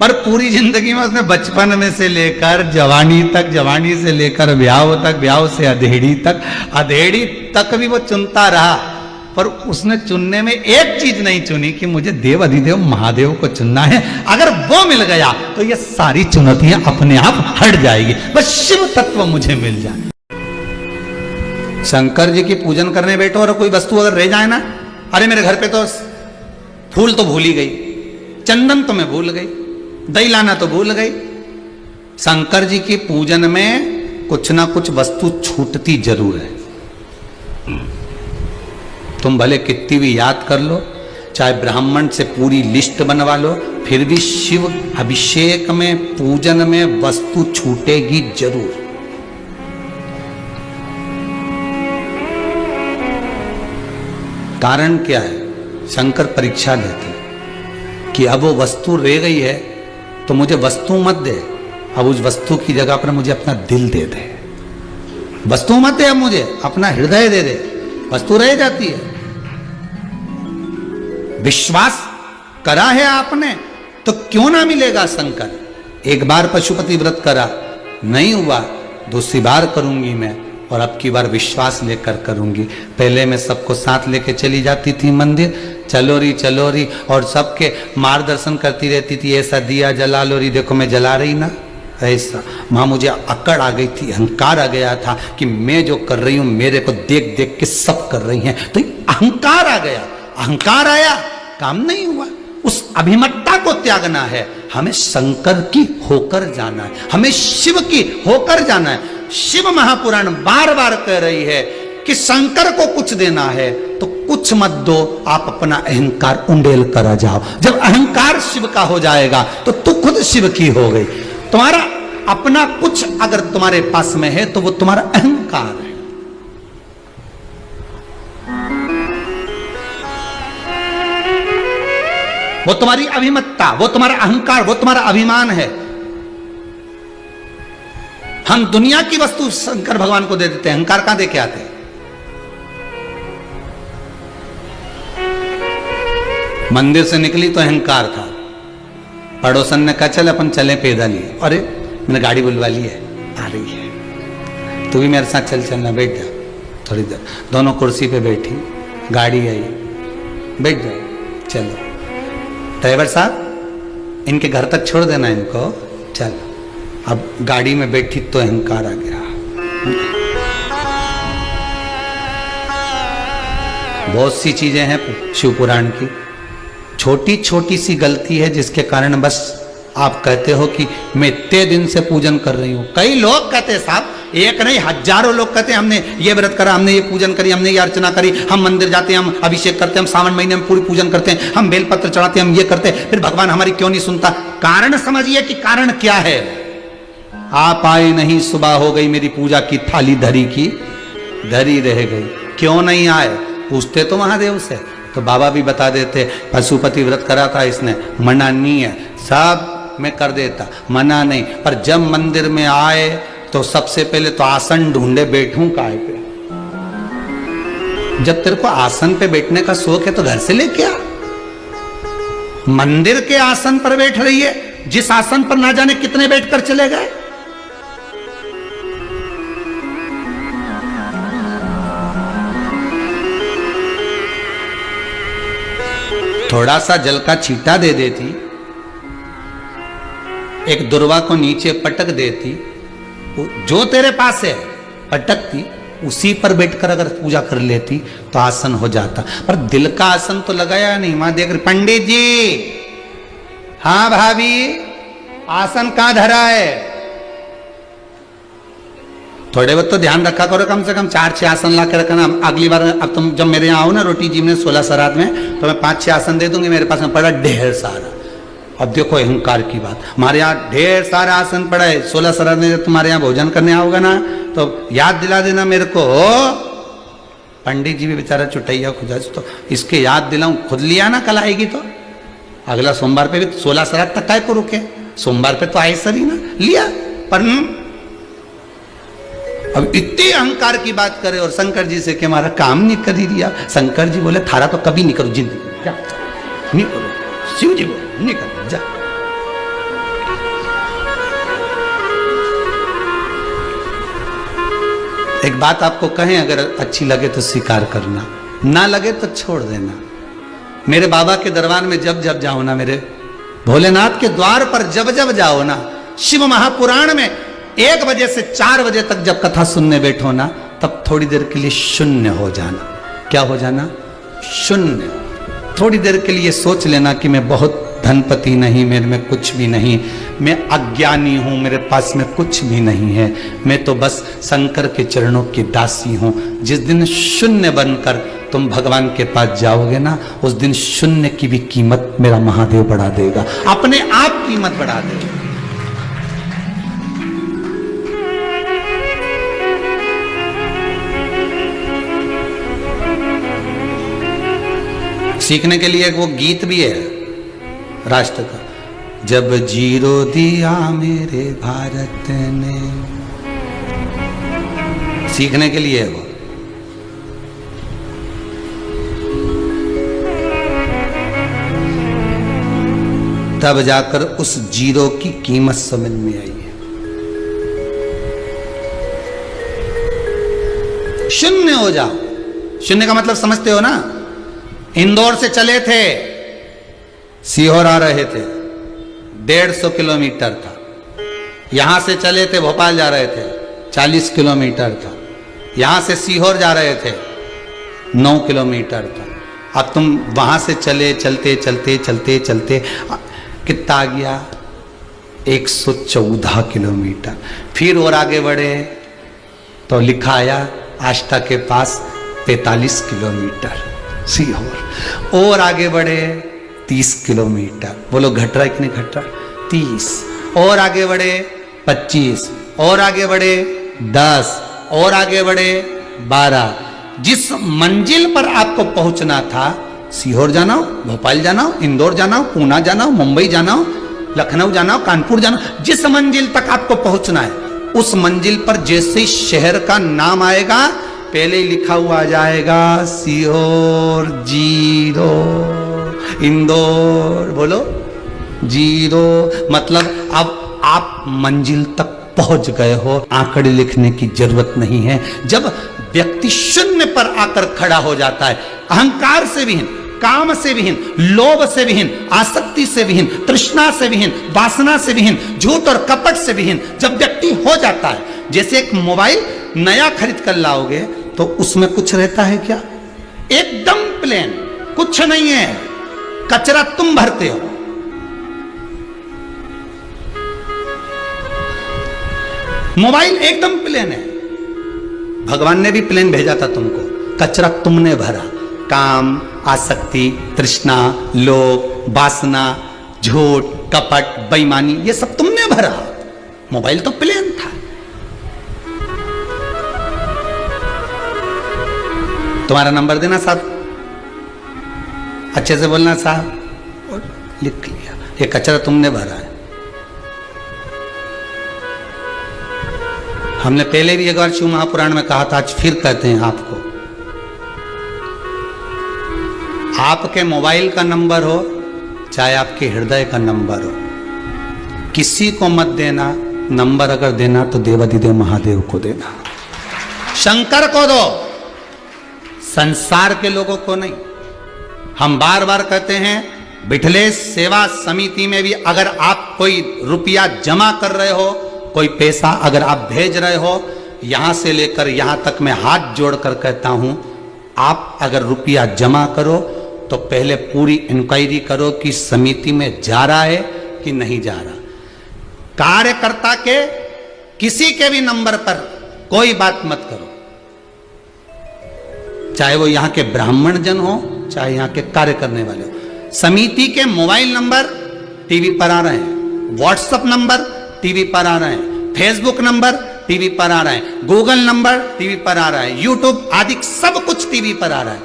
पर पूरी जिंदगी में उसने बचपन में से लेकर जवानी तक, जवानी से लेकर ब्याह तक, ब्याह से अधेड़ी तक, अधेड़ी तक भी वो चुनता रहा, पर उसने चुनने में एक चीज नहीं चुनी कि मुझे देव अधिदेव महादेव को चुनना है। अगर वो मिल गया तो ये सारी चुनौतियां अपने आप हट जाएगी, बस शिव तत्व मुझे मिल जाए। शंकर जी की पूजन करने बैठो और कोई वस्तु अगर रह जाए ना, अरे मेरे घर पे तो फूल तो भूल ही गई, चंदन तो मैं भूल गई, दही लाना तो भूल गई। शंकर जी की पूजन में कुछ ना कुछ वस्तु छूटती जरूर है। तुम भले कितनी भी याद कर लो, चाहे ब्राह्मण से पूरी लिस्ट बनवा लो, फिर भी शिव अभिषेक में, पूजन में वस्तु छूटेगी जरूर। कारण क्या है? शंकर परीक्षा लेते कि अब वो वस्तु रह गई है तो मुझे वस्तु मत दे, अब उस वस्तु की जगह पर मुझे अपना दिल दे दे। वस्तु मत दे, अब मुझे अपना हृदय दे दे, वस्तु रह जाती है। विश्वास करा है आपने तो क्यों ना मिलेगा शंकर। एक बार पशुपति व्रत करा, नहीं हुआ, दूसरी बार करूंगी मैं, और अब की बार विश्वास लेकर करूंगी। पहले मैं सबको साथ लेके चली जाती थी मंदिर, चलो री, और सबके मार्गदर्शन करती रहती थी, ऐसा दिया जला लो री, देखो मैं जला रही ना, ऐसा। वहां मुझे अकड़ आ गई थी, अहंकार आ गया था कि मैं जो कर रही हूं मेरे को देख देख के सब कर रही हैं, तो अहंकार आ गया। अहंकार आया, काम नहीं हुआ। उस अभिमतता को त्यागना है, हमें शंकर की होकर जाना है, हमें शिव की होकर जाना है। शिव महापुराण बार बार कह रही है कि शंकर को कुछ देना है तो कुछ मत दो, आप अपना अहंकार उंडेल कर जाओ। जब अहंकार शिव का हो जाएगा तो तू खुद शिव की हो गई। तुम्हारा अपना कुछ अगर तुम्हारे पास में है तो वो तुम्हारा अहंकार है। वो तुम्हारी अभिमतता, वो तुम्हारा अहंकार, वो तुम्हारा अभिमान है। हम दुनिया की वस्तु शंकर भगवान को दे देते हैं, अहंकार कहां दे के आते हैं। मंदिर से निकली तो अहंकार था, पड़ोसन ने कहा चल अपन चले पैदल ही, अरे मैंने गाड़ी बुलवा ली है, आ रही है, तू भी मेरे साथ चल, चलना, बैठ जा थोड़ी देर। दोनों कुर्सी पे बैठी, गाड़ी आई, बैठ जाओ, चलो ड्राइवर साहब इनके घर तक छोड़ देना इनको, चल। अब गाड़ी में बैठी तो अहंकार आ गया। बहुत सी चीजें हैं शिव पुराण की, छोटी छोटी सी गलती है जिसके कारण बस आप कहते हो कि मैं इतने दिन से पूजन कर रही हूं। कई लोग कहते हैं साहब, एक नहीं हजारों लोग कहते हैं हमने ये व्रत करा, हमने ये पूजन करी, हमने ये अर्चना करी, हम मंदिर जाते हैं, हम अभिषेक करते हैं, हम सावन महीने में पूरी पूजन करते हैं, हम बेलपत्र चढ़ाते हैं, हम ये करते हैं, फिर भगवान हमारी क्यों नहीं सुनता। कारण समझिए कि कारण क्या है। आप आए नहीं, सुबह हो गई, मेरी पूजा की थाली धरी की धरी रह गई, क्यों नहीं आए, पूछते तो महादेव से। तो बाबा भी बता देते, पशुपति व्रत करा था इसने, मना नहीं है, सब मैं कर देता, मना नहीं। पर जब मंदिर में आए तो सबसे पहले तो आसन ढूंढे, बैठूं काय पे। जब तेरे को आसन पे बैठने का शौक है तो घर से लेके आ। मंदिर के आसन पर बैठ रही है, जिस आसन पर ना जाने कितने बैठकर चले गए। थोड़ा सा जल का छींटा दे देती, एक दुर्वा को नीचे पटक देती, जो तेरे पास है पटकती, उसी पर बैठकर अगर पूजा कर लेती तो आसन हो जाता। पर दिल का आसन तो लगाया नहीं। मां देख रही, पंडित जी, हाँ भाभी, आसन कहां धरा है? थोड़े बहुत तो ध्यान रखा करो, कम से कम 4-6 आसन ला के रखना। अगली बार अब तुम जब मेरे यहाँ आओ ना रोटी जी में 16 श्राद्ध में, तो मैं 5-6 आसन दे दूंगी, मेरे पास में पड़ा ढेर सारा। अब देखो अहंकार की बात, हमारे यहाँ ढेर सारा आसन पड़ा है। 16 श्राद्ध में जब तुम्हारे यहाँ भोजन करने आओगे ना, तो याद दिला देना मेरे को। पंडित जी भी बेचारा चुटैया खुदा, तो इसके याद दिलाऊं, खुद लिया ना, कल आएगी तो अगला सोमवार पे भी 16 श्राद्ध तक काय को रुके, सोमवार पे तो आए सरी ना, लिया। पर अब इतने अहंकार की बात करे और शंकर जी से कि हमारा काम नहीं कर ही दिया। शंकर जी बोले थारा तो कभी नहीं करो जिंदगी, जा नहीं करो। शिव जी बोले नहीं करो, जा। एक बात आपको कहें, अगर अच्छी लगे तो स्वीकार करना, ना लगे तो छोड़ देना। मेरे बाबा के दरबार में जब जब जाओ ना, मेरे भोलेनाथ के द्वार पर जब जब जाओ ना, शिव महापुराण में 1 बजे से 4 बजे तक जब कथा सुनने बैठो ना, तब थोड़ी देर के लिए शून्य हो जाना। क्या हो जाना? शून्य। थोड़ी देर के लिए सोच लेना कि मैं बहुत धनपति नहीं, मेरे में कुछ भी नहीं, मैं अज्ञानी हूं, मेरे पास में कुछ भी नहीं है, मैं तो बस शंकर के चरणों की दासी हूं। जिस दिन शून्य बनकर तुम भगवान के पास जाओगे ना, उस दिन शून्य की भी कीमत मेरा महादेव बढ़ा देगा, अपने आप कीमत बढ़ा देगा। सीखने के लिए एक वो गीत भी है राष्ट्र का, जब जीरो दिया मेरे भारत ने, सीखने के लिए है वो। तब जाकर उस जीरो की कीमत समझ में आई है। शून्य हो जाओ। शून्य का मतलब समझते हो ना? इंदौर से चले थे, सीहोर आ रहे थे, 150 किलोमीटर था। यहां से चले थे, भोपाल जा रहे थे, 40 किलोमीटर था। यहां से सीहोर जा रहे थे, 9 किलोमीटर था। अब तुम वहां से चले, चलते चलते चलते चलते कितना आ गया? 114 किलोमीटर। फिर और आगे बढ़े तो लिखा आया आष्टा के पास 45 किलोमीटर सीहोर। और आगे बढ़े 30 किलोमीटर। बोलो घट रहा है कि नहीं घट रहा? 30। और आगे बढ़े 25, और आगे बढ़े 10, और आगे बढ़े 12। जिस मंजिल पर आपको पहुंचना था, सीहोर जाना हो, भोपाल जाना हो, इंदौर जाना हो, पूना जाना हो, मुंबई जाना हो, लखनऊ जाना हो, कानपुर जाना हो, जिस मंजिल तक आपको पहुंचना है, उस मंजिल पर जैसे ही शहर का नाम आएगा, पहले ही लिखा हुआ आ जाएगा सीहोर जीरो, इंदौर बोलो जीरो। मतलब अब आप मंजिल तक पहुंच गए हो, आंकड़े लिखने की जरूरत नहीं है। जब व्यक्ति शून्य पर आकर खड़ा हो जाता है, अहंकार से विहीन, काम से विहीन, लोभ से विहीन, आसक्ति से विहीन, तृष्णा से विहीन, वासना से विहीन, झूठ और कपट से विहीन जब व्यक्ति हो जाता है, जैसे एक मोबाइल नया खरीद कर लाओगे तो उसमें कुछ रहता है क्या? एकदम प्लेन, कुछ नहीं है, कचरा तुम भरते हो। मोबाइल एकदम प्लेन है, भगवान ने भी प्लेन भेजा था तुमको, कचरा तुमने भरा। काम, आसक्ति, तृष्णा, लोभ, वासना, झूठ, कपट, बेईमानी, ये सब तुमने भरा। मोबाइल तो प्लेन था। तुम्हारा नंबर देना साहब, अच्छे से बोलना साहब, और लिख लिया। ये कचरा तुमने भरा है। हमने पहले भी एक बार शिव महापुराण में कहा था, आज फिर कहते हैं आपको, आपके मोबाइल का नंबर हो चाहे आपके हृदय का नंबर हो, किसी को मत देना। नंबर अगर देना तो देवाधिदेव महादेव को देना, शंकर को दो, संसार के लोगों को नहीं। हम बार बार कहते हैं, बिठलेश सेवा समिति में भी अगर आप कोई रुपया जमा कर रहे हो, कोई पैसा अगर आप भेज रहे हो, यहां से लेकर यहां तक मैं हाथ जोड़कर कहता हूं, आप अगर रुपया जमा करो तो पहले पूरी इंक्वायरी करो कि समिति में जा रहा है कि नहीं जा रहा। कार्यकर्ता के किसी के भी नंबर पर कोई बात मत करो, चाहे वो यहां के ब्राह्मण जन हो, चाहे यहां के कार्य करने वाले हो। समिति के मोबाइल नंबर टीवी पर आ रहे हैं, व्हाट्सएप नंबर टीवी पर आ रहे हैं, फेसबुक नंबर टीवी पर आ रहे हैं, गूगल नंबर टीवी पर आ रहा है, यूट्यूब आदि सब कुछ टीवी पर आ रहा है।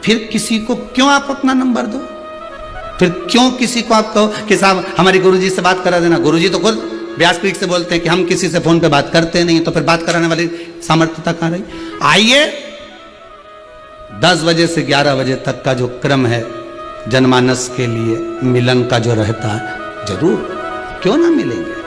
फिर किसी को क्यों आप अपना नंबर दो? फिर क्यों किसी को आप कहो कि साहब हमारी गुरुजी से बात करा देना? गुरुजी तो खुद व्यासपीठ से बोलते हैं कि हम किसी से फोन पे बात करते नहीं, तो फिर बात कराने वाली सामर्थ्यता कहां रही? आइए 10 बजे से 11 बजे तक का जो क्रम है जनमानस के लिए मिलन का जो रहता है, जरूर क्यों ना मिलेंगे।